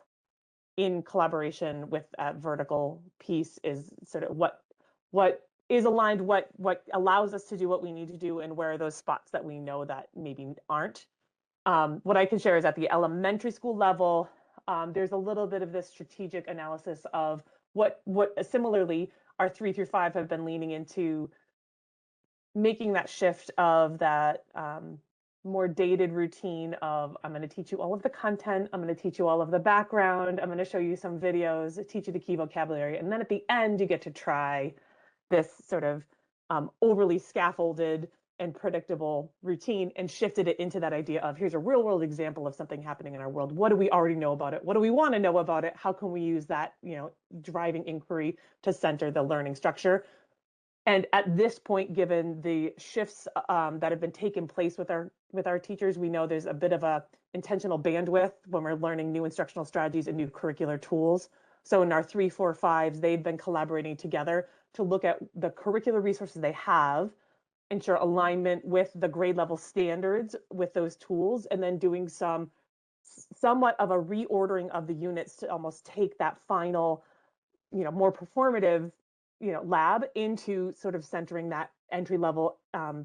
Speaker 15: in collaboration with that vertical piece is sort of what is aligned, what allows us to do what we need to do, and where are those spots that we know that maybe aren't. What I can share is at the elementary school level, there's a little bit of this strategic analysis of what similarly our 3 through 5 have been leaning into making that shift of that more dated routine of I'm going to teach you all of the content, I'm going to teach you all of the background, I'm going to show you some videos, teach you the key vocabulary, and then at the end you get to try this sort of overly scaffolded and predictable routine, and shifted it into that idea of here's a real world example of something happening in our world. What do we already know about it? What do we want to know about it? How can we use that, driving inquiry to center the learning structure? And at this point, given the shifts that have been taking place with our teachers, we know there's a bit of a intentional bandwidth when we're learning new instructional strategies and new curricular tools. So in our 3, 4, 5s, they've been collaborating together to look at the curricular resources they have, ensure alignment with the grade level standards with those tools, and then doing somewhat of a reordering of the units to almost take that final, more performative, lab into sort of centering that entry level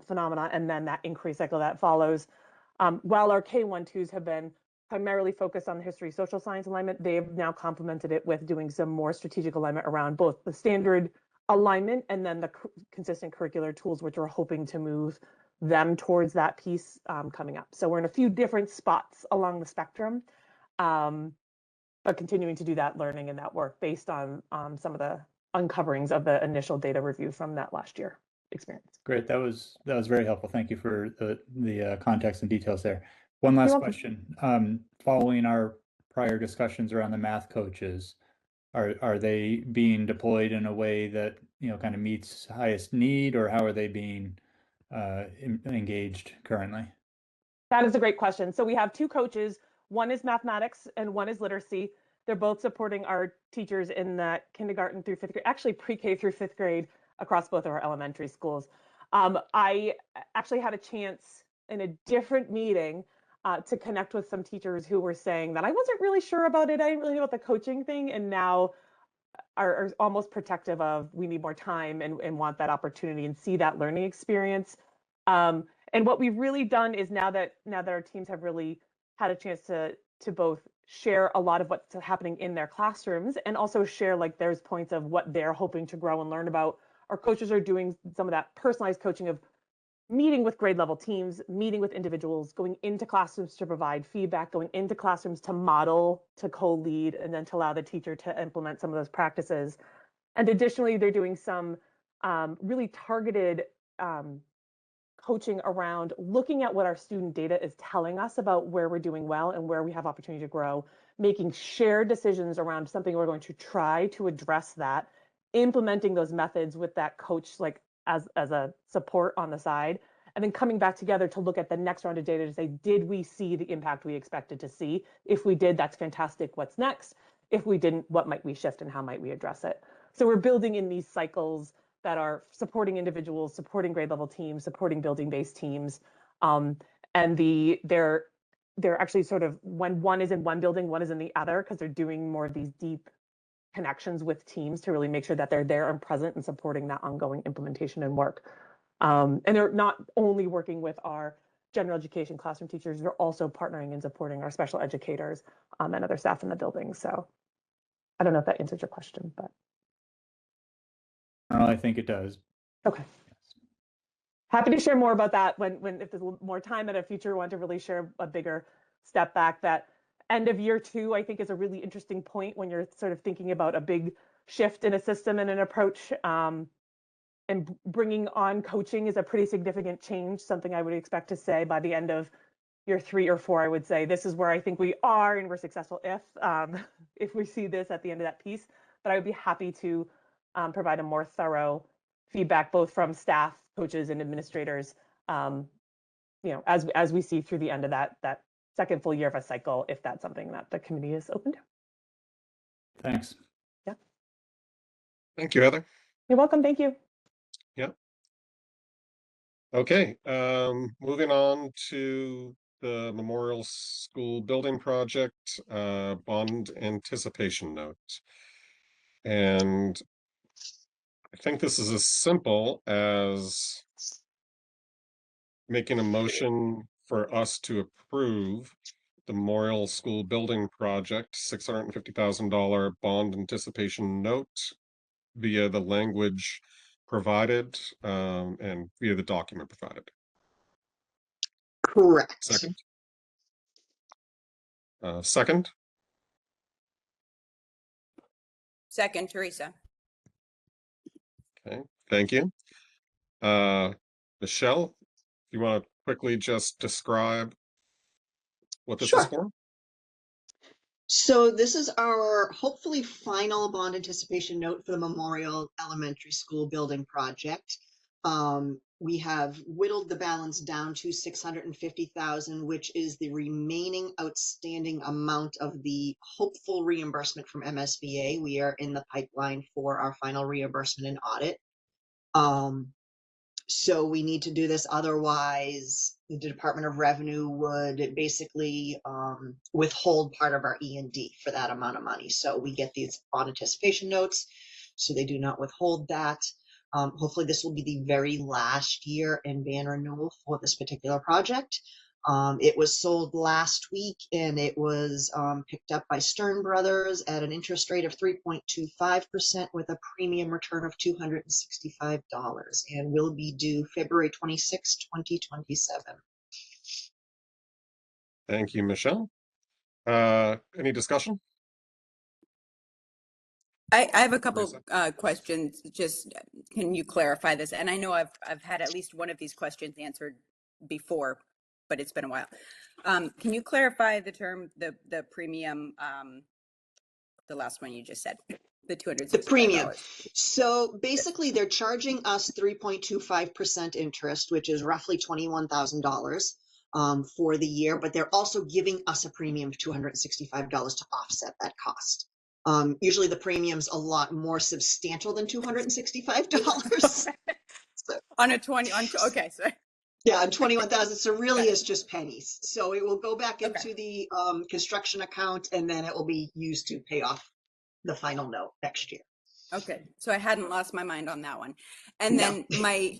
Speaker 15: phenomena, and then that inquiry cycle that follows. While our K1-2s have been primarily focused on the history social science alignment, they've now complemented it with doing some more strategic alignment around both the standard alignment and then the consistent curricular tools, which we're hoping to move them towards that piece coming up. So we're in a few different spots along the spectrum, but continuing to do that learning and that work based on some of the uncoverings of the initial data review from that last year experience.
Speaker 9: Great, that was very helpful. Thank you for the context and details there. One last question. Following our prior discussions around the math coaches, are they being deployed in a way that kind of meets highest need, or how are they being engaged currently?
Speaker 15: That is a great question. So we have 2 coaches. One is mathematics and one is literacy. They're both supporting our teachers in that kindergarten through 5th grade, actually pre-K through 5th grade across both of our elementary schools. I actually had a chance in a different meeting to connect with some teachers who were saying that I wasn't really sure about it. I didn't really know about the coaching thing, and now are almost protective of we need more time and want that opportunity and see that learning experience. And what we've really done is now that our teams have really had a chance to both share a lot of what's happening in their classrooms and also share like there's points of what they're hoping to grow and learn about. Our coaches are doing some of that personalized coaching of meeting with grade level teams, meeting with individuals, going into classrooms to provide feedback, going into classrooms to model, to co-lead, and then to allow the teacher to implement some of those practices. And additionally, they're doing some really targeted coaching around looking at what our student data is telling us about where we're doing well and where we have opportunity to grow, making shared decisions around something we're going to try to address that, implementing those methods with that coach like as a support on the side, and then coming back together to look at the next round of data to say, did we see the impact we expected to see? If we did, that's fantastic. What's next? If we didn't, what might we shift and how might we address it? So we're building in these cycles that are supporting individuals, supporting grade level teams, supporting building-based teams. And they're actually sort of, when one is in one building, one is in the other, because they're doing more of these deep connections with teams to really make sure that they're there and present and supporting that ongoing implementation and work. And they're not only working with our general education classroom teachers are also partnering and supporting our special educators and other staff in the building. So I don't know if that answers your question, but.
Speaker 9: I think it does.
Speaker 15: Okay. Happy to share more about that when if there's more time at a future one to really share a bigger step back. That end of year 2, I think, is a really interesting point when you're sort of thinking about a big shift in a system and an approach. And bringing on coaching is a pretty significant change, something I would expect to say by the end of year 3 or 4, I would say this is where I think we are and we're successful if we see this at the end of that piece. But I would be happy to provide a more thorough feedback, both from staff, coaches, and administrators, as we see through the end of that second full year of a cycle, if that's something that the committee is open to.
Speaker 9: Thanks.
Speaker 15: Yeah.
Speaker 1: Thank you, Heather.
Speaker 15: You're welcome. Thank you.
Speaker 1: Yeah. Okay, moving on to the Memorial School Building Project, bond anticipation note. And I think this is as simple as making a motion for us to approve the Memorial School Building Project $650,000 bond anticipation note via the language provided and via the document provided.
Speaker 16: Correct.
Speaker 1: Second. Second.
Speaker 3: Second, Teresa.
Speaker 1: Okay, thank you. Michelle, you want to quickly just describe what this is for?
Speaker 16: So this is our hopefully final bond anticipation note for the Memorial Elementary School building project. We have whittled the balance down to $650,000, which is the remaining outstanding amount of the hopeful reimbursement from MSBA. We are in the pipeline for our final reimbursement and audit. So we need to do this, otherwise the Department of Revenue would basically withhold part of our E&D for that amount of money. So we get these bond anticipation notes, so they do not withhold that. Hopefully this will be the very last year in ban renewal for this particular project. It was sold last week and it was picked up by Stern Brothers at an interest rate of 3.25% with a premium return of $265 and will be due February 26, 2027.
Speaker 1: Thank you, Michelle. Any discussion?
Speaker 3: I have a couple questions. Just can you clarify this? And I know I've had at least one of these questions answered before, but it's been a while. Can you clarify the term, the premium, the last one you just said, the $265?
Speaker 16: The premium. So basically they're charging us 3.25% interest, which is roughly $21,000 for the year, but they're also giving us a premium of $265 to offset that cost. Usually the premium's a lot more substantial than $265. So,
Speaker 3: on 20, okay, so.
Speaker 16: Yeah, on 21,000, so really it's just pennies. So it will go back into the construction account and then it will be used to pay off the final note next year.
Speaker 3: Okay, so I hadn't lost my mind on that one. And then my,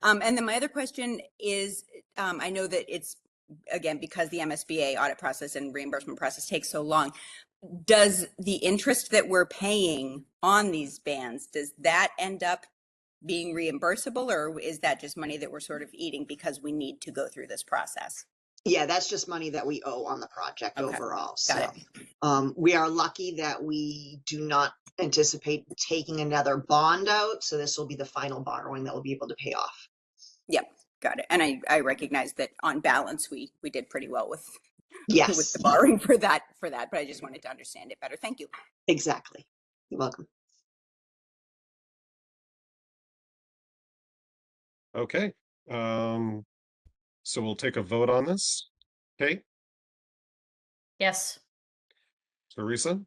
Speaker 3: and then my other question is, I know that it's, again, because the MSBA audit process and reimbursement process takes so long, does the interest that we're paying on these bans, does that end up being reimbursable, or is that just money that we're sort of eating because we need to go through this process?
Speaker 16: Yeah, that's just money that we owe on the project overall.
Speaker 3: Got
Speaker 16: So we are lucky that we do not anticipate taking another bond out. So this will be the final borrowing that we'll be able to pay off.
Speaker 3: Yep, got it. And I recognize that on balance, we did pretty well with with the
Speaker 16: Yes.
Speaker 3: borrowing for that, but I just wanted to understand it better. Thank you.
Speaker 16: Exactly. You're welcome.
Speaker 1: Okay, so we'll take a vote on this. Kate,
Speaker 8: Yes.
Speaker 1: Teresa,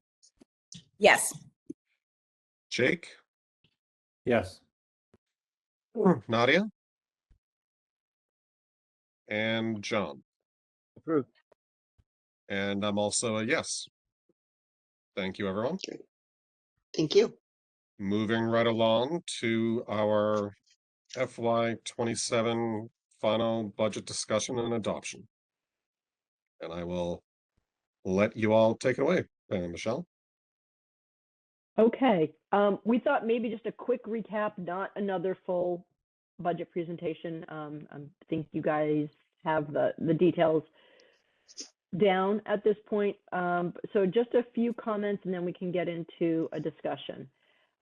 Speaker 3: Yes.
Speaker 1: Jake,
Speaker 9: Yes.
Speaker 1: Nadia, and John.
Speaker 14: Approved.
Speaker 1: And I'm also a yes. Thank you, everyone.
Speaker 16: Great. Thank you.
Speaker 1: Moving right along to our FY27 final budget discussion and adoption. And I will let you all take it away. Michelle?
Speaker 6: Okay, we thought maybe just a quick recap, not another full budget presentation. I think you guys have the details down at this point. So just a few comments and then we can get into a discussion.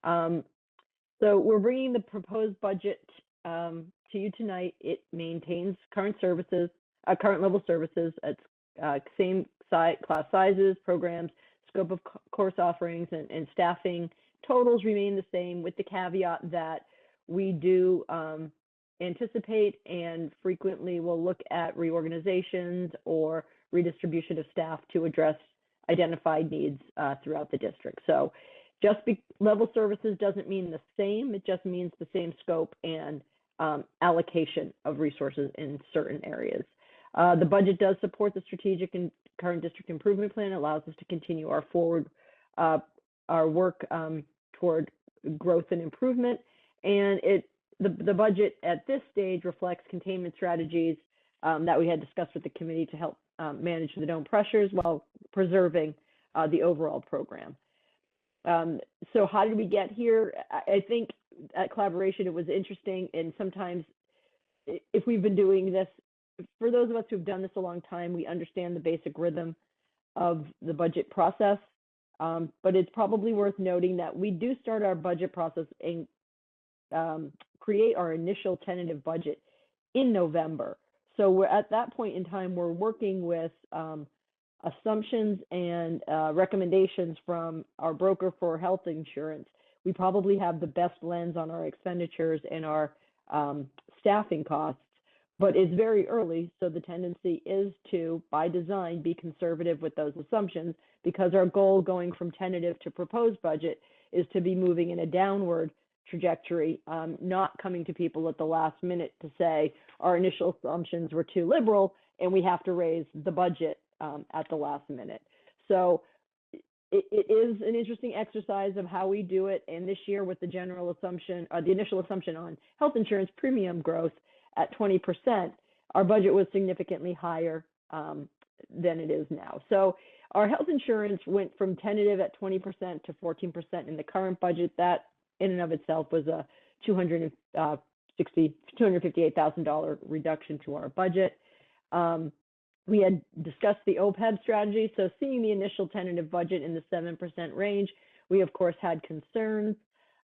Speaker 6: So we're bringing the proposed budget to you tonight. It maintains current services, current level services at same class sizes, programs, scope of course offerings, and staffing totals remain the same, with the caveat that we do anticipate and frequently will look at reorganizations or redistribution of staff to address identified needs throughout the district. So just level services doesn't mean the same, it just means the same scope and allocation of resources in certain areas. The budget does support the strategic and current district improvement plan, allows us to continue our our work toward growth and improvement. And the budget at this stage reflects containment strategies that we had discussed with the committee to help manage the known pressures while preserving the overall program. So how did we get here? I think at collaboration, it was interesting. And sometimes if we've been doing this, for those of us who've done this a long time, we understand the basic rhythm of the budget process. But it's probably worth noting that we do start our budget process and create our initial tentative budget in November. So we're at that point in time, we're working with assumptions and recommendations from our broker for health insurance. We probably have the best lens on our expenditures and our staffing costs, but it's very early. So the tendency is to, by design, be conservative with those assumptions, because our goal going from tentative to proposed budget is to be moving in a downward trajectory, not coming to people at the last minute to say our initial assumptions were too liberal and we have to raise the budget at the last minute. So it is an interesting exercise of how we do it. And this year, with the general assumption, the initial assumption on health insurance premium growth at 20%, our budget was significantly higher than it is now. So our health insurance went from tentative at 20% to 14% in the current budget. That in and of itself was a $258,000 reduction to our budget. We had discussed the OPEB strategy. So seeing the initial tentative budget in the 7% range, we of course had concerns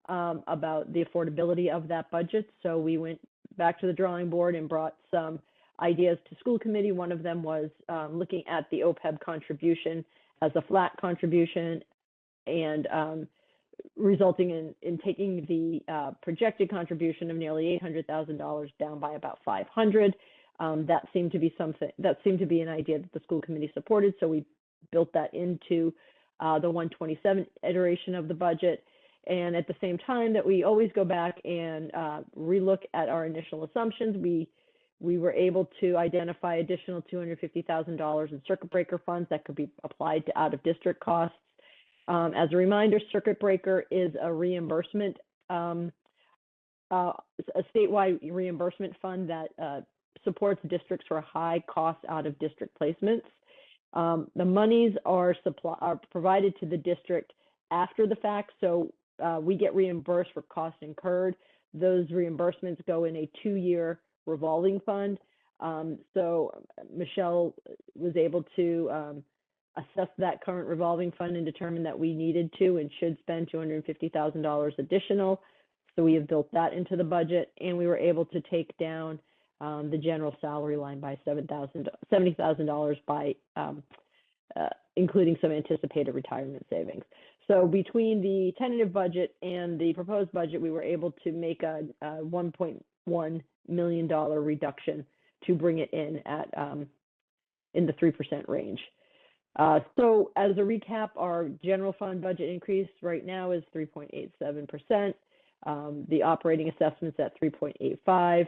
Speaker 6: about the affordability of that budget. So we went back to the drawing board and brought some ideas to school committee. One of them was looking at the OPEB contribution as a flat contribution and resulting in taking the projected contribution of nearly $800,000 down by about $500,000. That seemed to be an idea that the school committee supported. So we built that into the 127 iteration of the budget. And at the same time that we always go back and relook at our initial assumptions, we were able to identify additional $250,000 in circuit breaker funds that could be applied to out-of-district costs. As a reminder, circuit breaker is a reimbursement, a statewide reimbursement fund that supports districts for high cost out-of-district placements. The monies are provided to the district after the fact, so we get reimbursed for costs incurred. Those reimbursements go in a 2-year revolving fund. So Michelle was able to assess that current revolving fund and determine that we needed to and should spend $250,000 additional. So we have built that into the budget, and we were able to take down the general salary line by $70,000 by including some anticipated retirement savings. So between the tentative budget and the proposed budget, we were able to make a $1.1 million reduction to bring it in at in the 3% range. So as a recap, our general fund budget increase right now is 3.87%. The operating assessments at 3.85.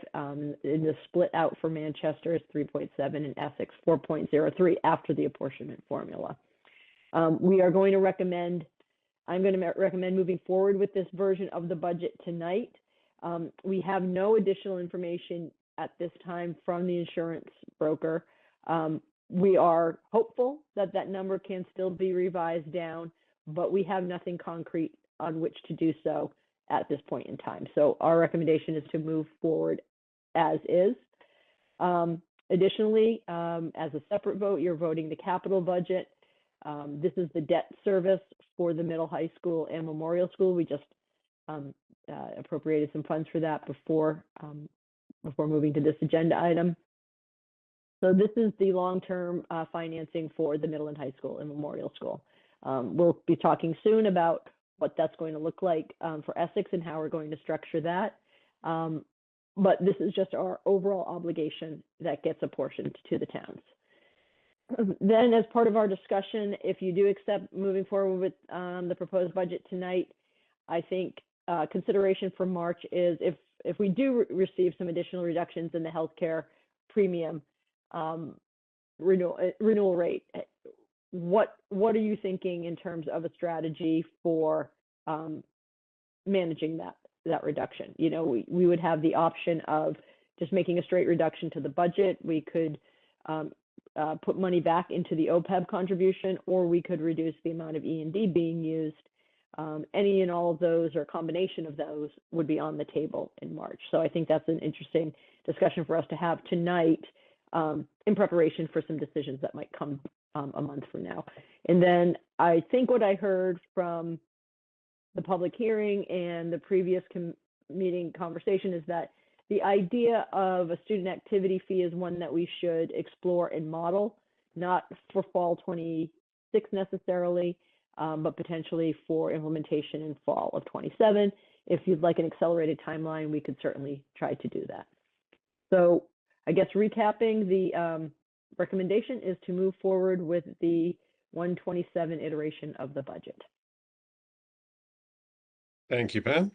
Speaker 6: In the split out for Manchester is 3.7 and Essex 4.03 after the apportionment formula. We are going to recommend, I'm going to recommend moving forward with this version of the budget tonight. We have no additional information at this time from the insurance broker. We are hopeful that that number can still be revised down, but we have nothing concrete on which to do so at this point in time. So our recommendation is to move forward as is. Additionally, as a separate vote, you're voting the capital budget. This is the debt service for the middle high school and Memorial School. We just appropriated some funds for that before moving to this agenda item. So this is the long-term financing for the middle and high school and Memorial School. We'll be talking soon about what that's going to look like for Essex and how we're going to structure that. But this is just our overall obligation that gets apportioned to the towns. Then, as part of our discussion, if you do accept moving forward with the proposed budget tonight, I think consideration for March is if we do receive some additional reductions in the healthcare premium renewal rate, what are you thinking in terms of a strategy for managing that reduction? You know, we would have the option of just making a straight reduction to the budget. We could put money back into the OPEB contribution, or we could reduce the amount of E&D being used. Any and all of those, or a combination of those, would be on the table in March. So I think that's an interesting discussion for us to have tonight in preparation for some decisions that might come a month from now. And then I think what I heard from the public hearing and the previous meeting conversation is that the idea of a student activity fee is one that we should explore and model, not for fall 26 necessarily, but potentially for implementation in fall of 27. If you'd like an accelerated timeline, we could certainly try to do that. So I guess recapping, the recommendation is to move forward with the 127 iteration of the budget.
Speaker 1: Thank you, Pam.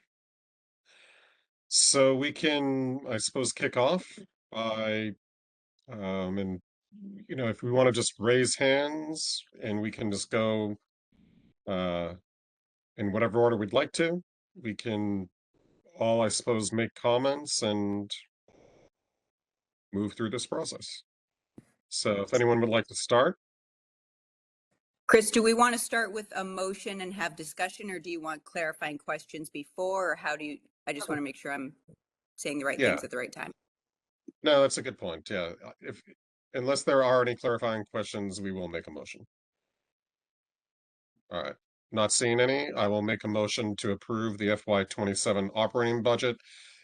Speaker 1: So we can, I suppose, kick off by, and you know, if we want to just raise hands and we can just go in whatever order we'd like to, we can all, I suppose, make comments and move through this process. So if anyone would like to start.
Speaker 3: Chris, do we want to start with a motion and have discussion, or do you want clarifying questions before, or how do you, I just want to make sure I'm saying the right things at the right time.
Speaker 1: No, that's a good point. Yeah. Unless there are any clarifying questions, we will make a motion. All right. Not seeing any, I will make a motion to approve the FY27 operating budget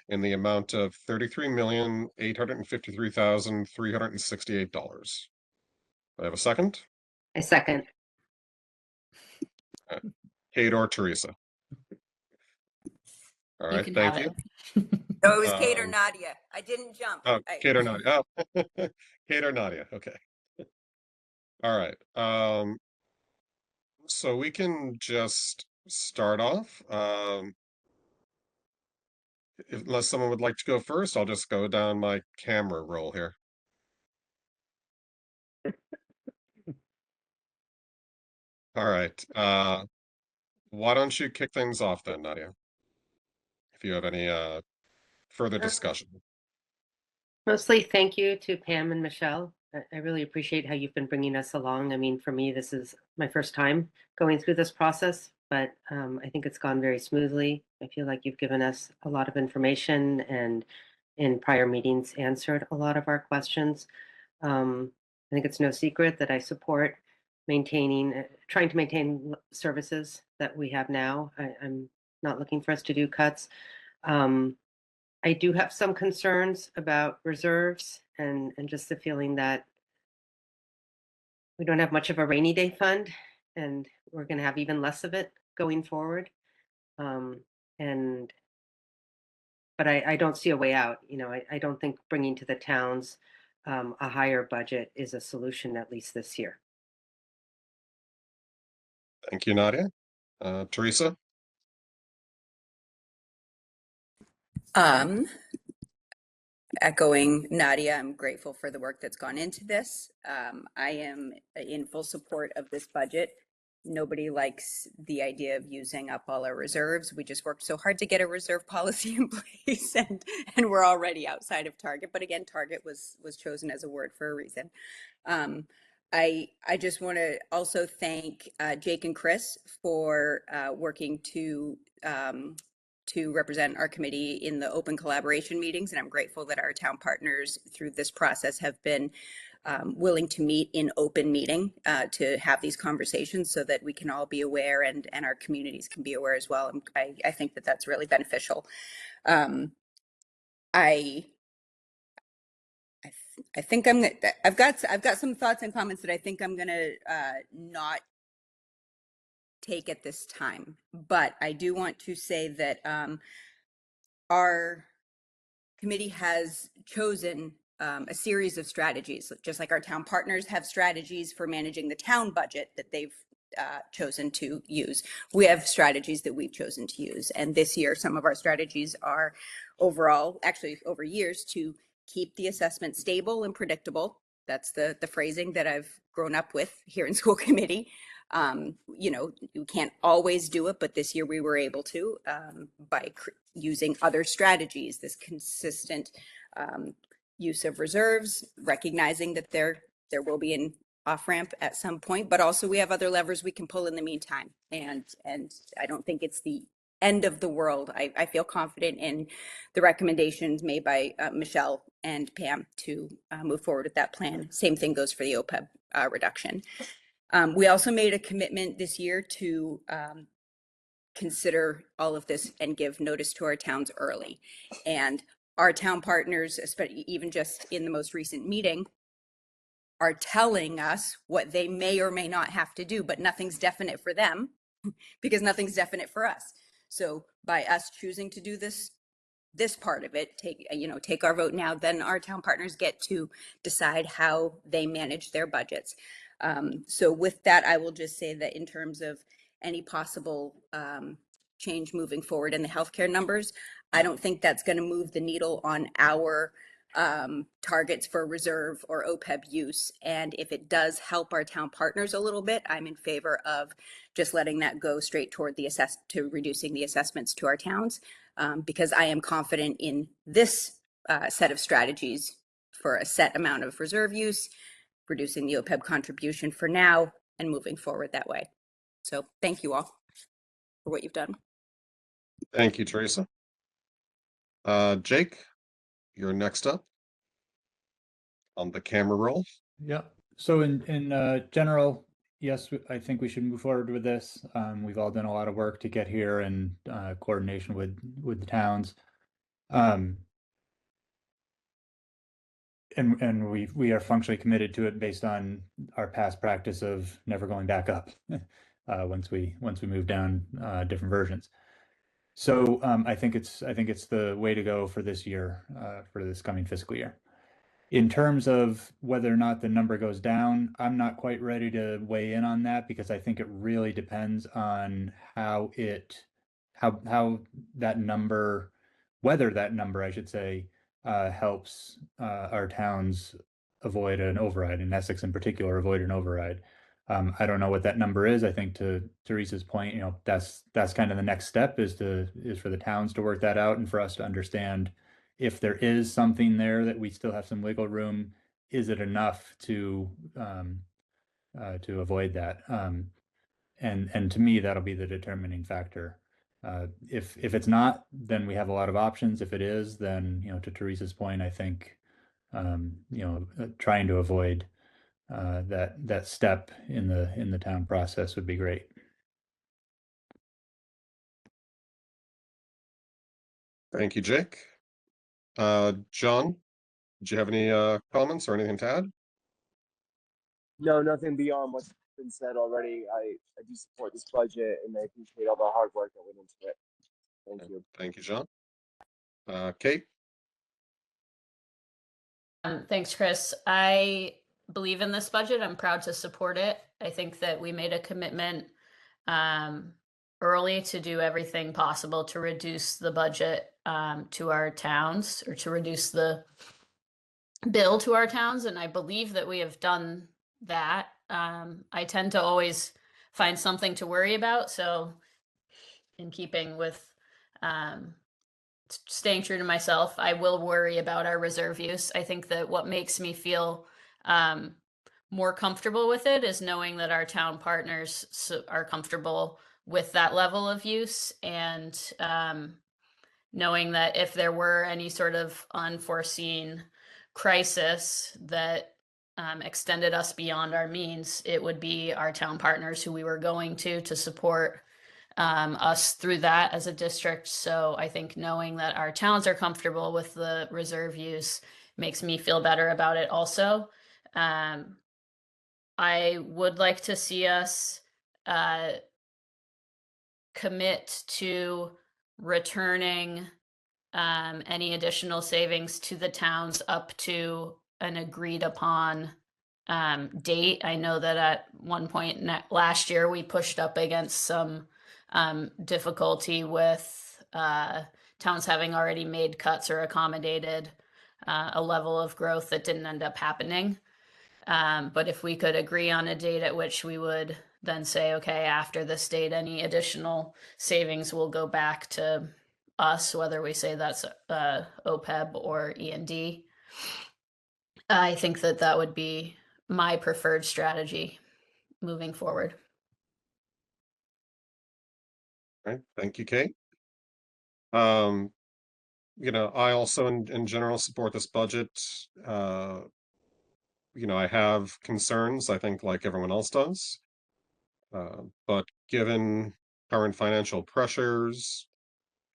Speaker 1: in the amount of $33,853,368. I have a second?
Speaker 13: I second.
Speaker 1: Kate or Teresa? All right, thank you.
Speaker 3: No, it was Kate or Nadia. I didn't jump.
Speaker 1: Oh, Kate or Nadia. Oh, Kate or Nadia. Okay. All right. So we can just start off. Unless someone would like to go first, I'll just go down my camera roll here. All right. Why don't you kick things off then, Nadia? If you have any further discussion.
Speaker 13: Mostly thank you to Pam and Michelle. I really appreciate how you've been bringing us along. I mean, for me, this is my first time going through this process, but I think it's gone very smoothly. I feel like you've given us a lot of information and in prior meetings answered a lot of our questions. I think it's no secret that I support trying to maintain services that we have now. I'm not looking for us to do cuts. I do have some concerns about reserves and just the feeling that we don't have much of a rainy day fund and we're going to have even less of it going forward. But I don't see a way out. You know, I don't think bringing to the towns a higher budget is a solution, at least this year.
Speaker 1: Thank you, Nadia. Teresa?
Speaker 3: Echoing Nadia, I'm grateful for the work that's gone into this. I am in full support of this budget. Nobody likes the idea of using up all our reserves. We just worked so hard to get a reserve policy in place, and we're already outside of target. But again, target was chosen as a word for a reason. I just want to also thank Jake and Chris for working to represent our committee in the open collaboration meetings, and I'm grateful that our town partners through this process have been willing to meet in open meeting to have these conversations so that we can all be aware and our communities can be aware as well. And I think that that's really beneficial. I think I've got some thoughts and comments that I think I'm gonna not take at this time, but I do want to say that our committee has chosen a series of strategies, just like our town partners have strategies for managing the town budget that they've chosen to use. We have strategies that we've chosen to use. And this year, some of our strategies are overall, actually over years, to keep the assessment stable and predictable. That's the phrasing that I've grown up with here in school committee. You know, you can't always do it, but this year we were able to by using other strategies, this consistent use of reserves, recognizing that there will be an off-ramp at some point, but also we have other levers we can pull in the meantime. And I don't think it's the end of the world. I feel confident in the recommendations made by Michelle and Pam to move forward with that plan. Same thing goes for the OPEB reduction. We also made a commitment this year to consider all of this and give notice to our towns early. And our town partners, especially even just in the most recent meeting, are telling us what they may or may not have to do, but nothing's definite for them because nothing's definite for us. So by us choosing to do this part of it, take our vote now, then our town partners get to decide how they manage their budgets. So with that, I will just say that in terms of any possible change moving forward in the healthcare numbers, I don't think that's going to move the needle on our targets for reserve or OPEB use. And if it does help our town partners a little bit, I'm in favor of just letting that go straight toward to reducing the assessments to our towns, because I am confident in this set of strategies for a set amount of reserve use, reducing the OPEB contribution for now, and moving forward that way. So thank you all for what you've done.
Speaker 1: Thank you, Teresa. Jake, you're next up on the camera roll.
Speaker 9: Yeah. So in general, yes, I think we should move forward with this. We've all done a lot of work to get here and coordination with the towns. And we are functionally committed to it based on our past practice of never going back up once we move down different versions. So I think it's the way to go for this year, for this coming fiscal year. In terms of whether or not the number goes down, I'm not quite ready to weigh in on that because I think it really depends on how that number, whether that number, I should say, helps our towns avoid an override, in Essex in particular, avoid an override. I don't know what that number is. I think to Teresa's point, you know, that's kind of the next step is for the towns to work that out and for us to understand if there is something there that we still have some wiggle room, is it enough to avoid that? And to me, that'll be the determining factor. If it's not, then we have a lot of options. If it is, then, you know, to Teresa's point, I think, you know, trying to avoid that step in the town process would be great.
Speaker 1: Thank you, Jake. John, did you have any comments or anything to add?
Speaker 17: No, nothing beyond what's been said already. I do support this budget and I appreciate all the hard work that went into it. Thank you.
Speaker 1: Thank you, John. Kate?
Speaker 8: Thanks, Chris. I believe in this budget. I'm proud to support it. I think that we made a commitment early to do everything possible to reduce the budget to our towns, or to reduce the bill to our towns. And I believe that we have done that. I tend to always find something to worry about. So in keeping with staying true to myself, I will worry about our reserve use. I think that what makes me feel more comfortable with it is knowing that our town partners are comfortable with that level of use, and knowing that if there were any sort of unforeseen crisis that extended us beyond our means, it would be our town partners who we were going to support us through that as a district. So I think knowing that our towns are comfortable with the reserve use makes me feel better about it also. I would like to see us commit to returning any additional savings to the towns up to an agreed upon date. I know that at one point last year we pushed up against some difficulty with towns having already made cuts or accommodated a level of growth that didn't end up happening. But if we could agree on a date at which we would then say, okay, after this date, any additional savings will go back to us, whether we say that's OPEB or E&D. I think that that would be my preferred strategy moving forward.
Speaker 1: Right. Thank you, Kate. You know, I also in general support this budget. You know, I have concerns, I think, like everyone else does. But given current financial pressures,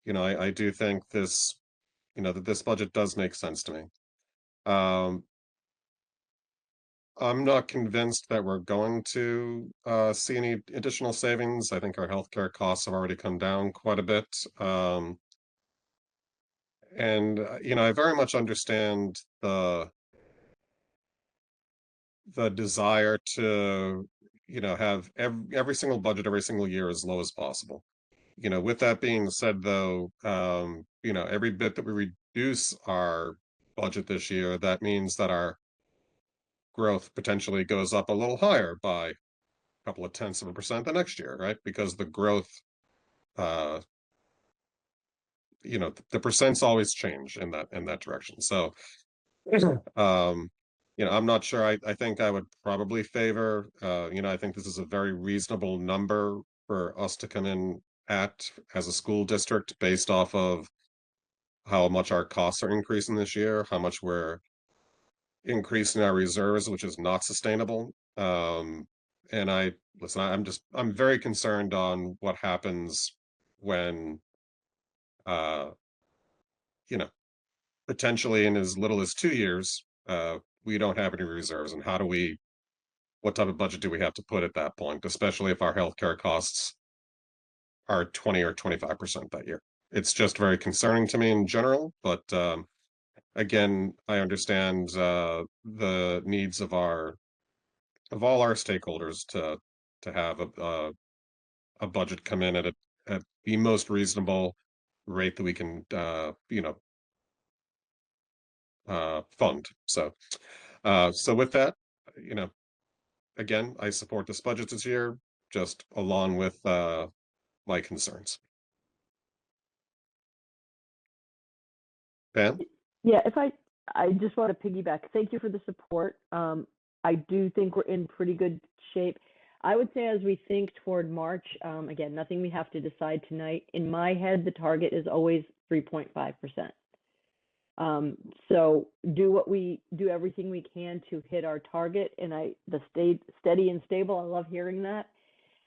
Speaker 1: you know, I do think this, you know, that this budget does make sense to me. I'm not convinced that we're going to see any additional savings. I think our healthcare costs have already come down quite a bit. And you know, I very much understand the desire to, you know, have every single budget every single year as low as possible. You know, with that being said, though, you know, every bit that we reduce our budget this year, that means that our growth potentially goes up a little higher by a couple of tenths of a percent the next year, right? Because the growth, you know, the percents always change in that direction. So, you know, I'm not sure. I think I would probably favor, you know, I think this is a very reasonable number for us to come in at as a school district based off of how much our costs are increasing this year, how much we're increasing our reserves, which is not sustainable. And I'm very concerned on what happens when, you know, potentially in as little as 2 years, we don't have any reserves. And what type of budget do we have to put at that point, especially if our healthcare costs are 20 or 25% that year? It's just very concerning to me in general, but again, I understand the needs of all our stakeholders to have a budget come in at the most reasonable rate that we can you know, fund. So with that, you know, again, I support this budget this year, just along with my concerns. Pam?
Speaker 6: Yeah, I just want to piggyback. Thank you for the support. I do think we're in pretty good shape. I would say as we think toward March, again, nothing we have to decide tonight. In my head, the target is always 3.5%. So do everything we can to hit our target, and the steady and stable. I love hearing that.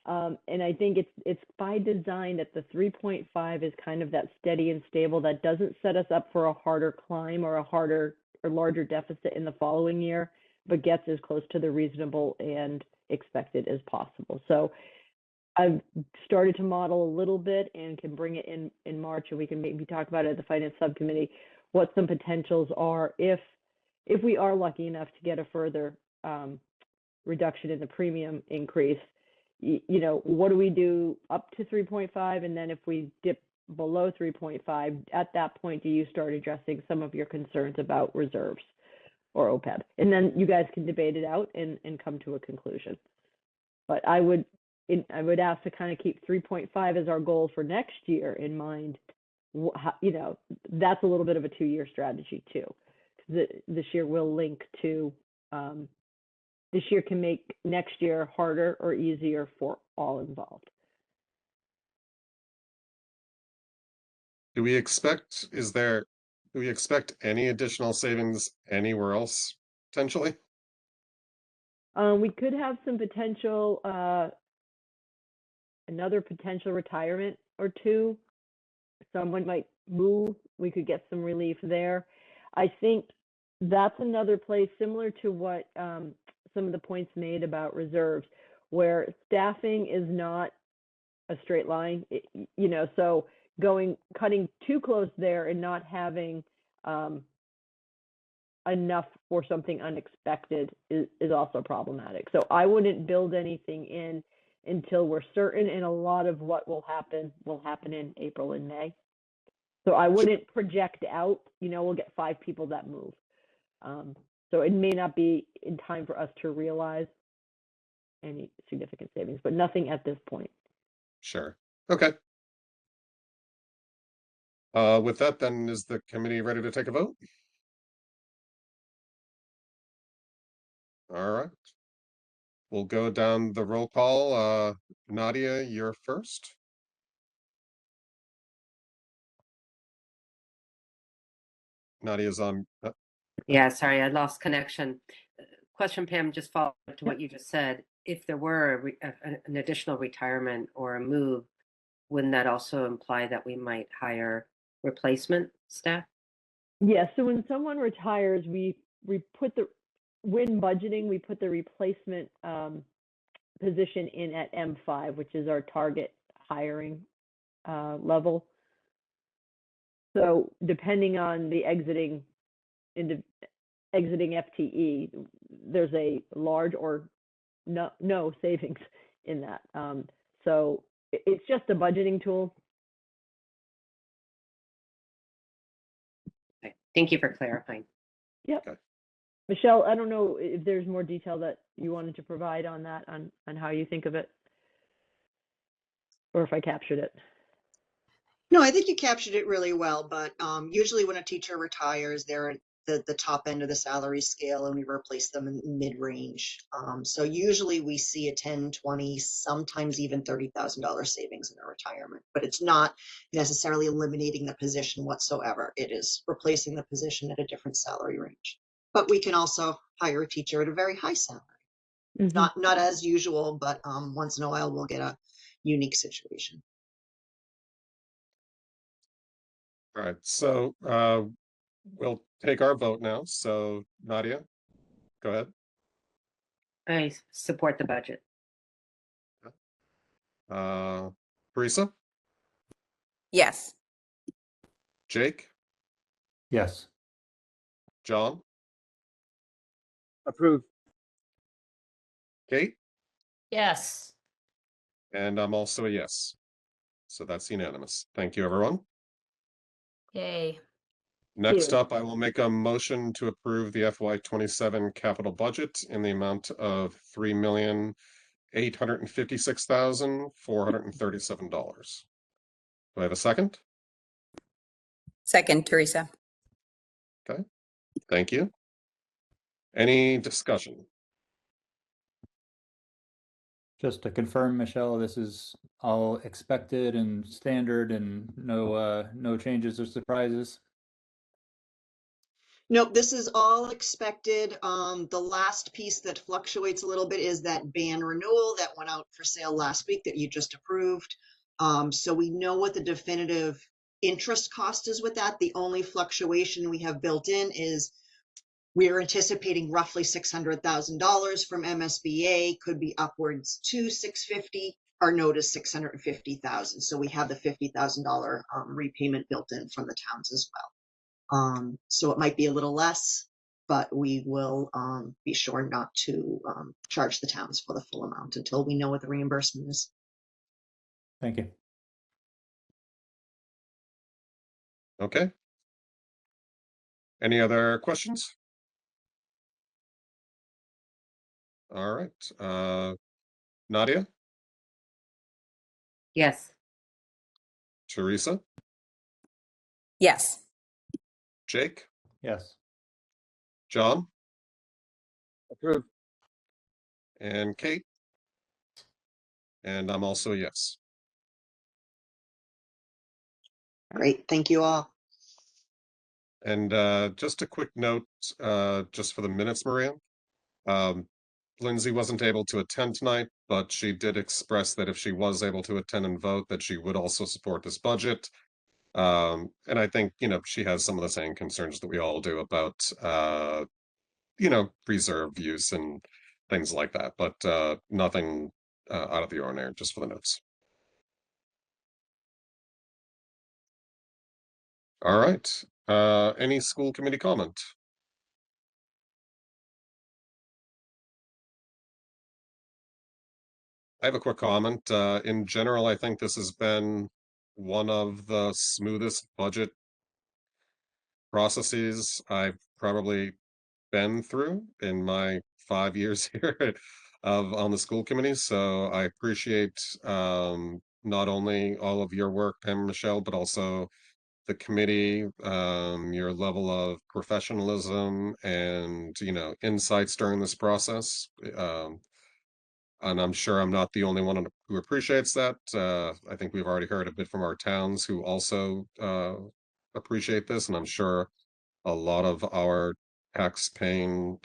Speaker 6: And I think it's by design that the 3.5 is kind of that steady and stable that doesn't set us up for a harder climb or a larger deficit in the following year, but gets as close to the reasonable and expected as possible. So I've started to model a little bit and can bring it in March, and we can maybe talk about it at the finance subcommittee, what some potentials are if we are lucky enough to get a further reduction in the premium increase. You know, what do we do up to 3.5? And then if we dip below 3.5, at that point, do you start addressing some of your concerns about reserves or OPEB? And then you guys can debate it out and come to a conclusion. But I would I would ask to kind of keep 3.5 as our goal for next year in mind. You know, that's a little bit of a 2-year strategy too. This year will link to, this year can make next year harder or easier for all involved.
Speaker 1: Do we expect any additional savings anywhere else potentially?
Speaker 6: We could have some potential, another potential retirement or two. Someone might move, we could get some relief there. I think that's another place similar to what some of the points made about reserves, where staffing is not a straight line, you know, so cutting too close there and not having enough for something unexpected is also problematic. So I wouldn't build anything in until we're certain, and a lot of what will happen in April and May. So I wouldn't project out, you know, we'll get 5 people that move. So it may not be in time for us to realize any significant savings, but nothing at this point.
Speaker 1: Sure. Okay. With that, then, is the committee ready to take a vote? All right. We'll go down the roll call. Nadia, you're first. Nadia's on.
Speaker 13: Yeah, sorry, I lost connection. Question, Pam, just follow up to what you just said. If there were an additional retirement or a move, wouldn't that also imply that we might hire replacement staff?
Speaker 6: Yeah, so when someone retires, we put when budgeting, we put the replacement position in at M5, which is our target hiring level. So depending on the exiting FTE, there's a large or no savings in that. So it's just a budgeting tool.
Speaker 13: Okay. Thank you for clarifying.
Speaker 6: Yep. Okay. Michelle, I don't know if there's more detail that you wanted to provide on that, on how you think of it, or if I captured it.
Speaker 16: No, I think you captured it really well, but usually when a teacher retires, they're at the top end of the salary scale and we replace them in mid-range. So usually we see a 10, 20, sometimes even $30,000 savings in a retirement, but it's not necessarily eliminating the position whatsoever. It is replacing the position at a different salary range. But we can also hire a teacher at a very high salary.
Speaker 6: Mm-hmm.
Speaker 16: Not as usual, but once in a while we'll get a unique situation.
Speaker 1: All right, so we'll take our vote now. So Nadia, go ahead.
Speaker 13: I support the budget.
Speaker 1: Teresa?
Speaker 3: Yes.
Speaker 1: Jake?
Speaker 9: Yes.
Speaker 1: John?
Speaker 17: Approve.
Speaker 1: Kate?
Speaker 8: Yes.
Speaker 1: And I'm also a yes. So that's unanimous. Thank you, everyone.
Speaker 8: Yay.
Speaker 1: Next
Speaker 6: you.
Speaker 1: up, I will make a motion to approve the FY27 capital budget in the amount of $3,856,437. Do I have a second?
Speaker 3: Second, Teresa.
Speaker 1: Okay, thank you. Any discussion?
Speaker 9: Just to confirm, Michelle, this is all expected and standard and no changes or surprises?
Speaker 16: Nope, this is all expected. The last piece that fluctuates a little bit is that ban renewal that went out for sale last week that you just approved. So we know what the definitive interest cost is with that. The only fluctuation we have built in is we're anticipating roughly $600,000 from MSBA, could be upwards to 650. Our note is 650,000. So we have the $50,000 repayment built in from the towns as well. So it might be a little less, but we will be sure not to charge the towns for the full amount until we know what the reimbursement is.
Speaker 9: Thank you.
Speaker 1: Okay. Any other questions? All right. Nadia?
Speaker 13: Yes.
Speaker 1: Teresa,
Speaker 3: Yes.
Speaker 1: Jake,
Speaker 9: Yes.
Speaker 1: John,
Speaker 17: Approved.
Speaker 1: and Kate. And I'm also a yes.
Speaker 16: Great, thank you all.
Speaker 1: And just a quick note, just for the minutes, Maria. Lindsay wasn't able to attend tonight, but she did express that if she was able to attend and vote, that she would also support this budget. And I think, she has some of the same concerns that we all do about, reserve use and things like that, but nothing out of the ordinary, just for the notes. All right. Any school committee comment? I have a quick comment. In general, I think this has been one of the smoothest budget processes I've probably been through in my 5 years here on the school committee. So I appreciate not only all of your work, Pam and Michelle, but also the committee, your level of professionalism and insights during this process. And I'm sure I'm not the only one who appreciates that. I think we've already heard a bit from our towns who also appreciate this, and I'm sure a lot of our tax-paying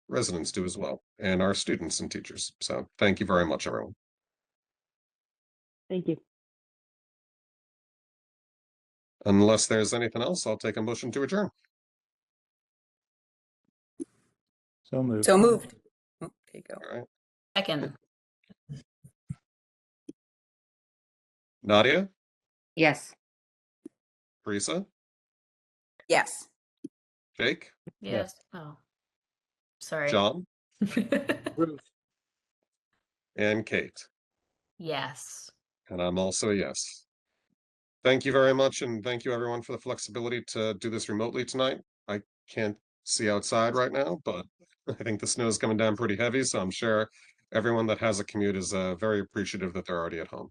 Speaker 1: residents do as well, and our students and teachers. So thank you very much, everyone.
Speaker 6: Thank you.
Speaker 1: Unless there's anything else, I'll take a motion to adjourn.
Speaker 9: So moved.
Speaker 3: So moved. Oh, there you go.
Speaker 1: All right.
Speaker 8: Second.
Speaker 1: Nadia,
Speaker 13: Yes.
Speaker 1: Teresa,
Speaker 3: Yes.
Speaker 1: Jake,
Speaker 8: Yes. Oh, sorry.
Speaker 1: John,
Speaker 17: Approved.
Speaker 1: and Kate.
Speaker 8: Yes.
Speaker 1: And I'm also a yes. Thank you very much, and thank you everyone for the flexibility to do this remotely tonight. I can't see outside right now, but I think the snow is coming down pretty heavy, so I'm sure everyone that has a commute is very appreciative that they're already at home.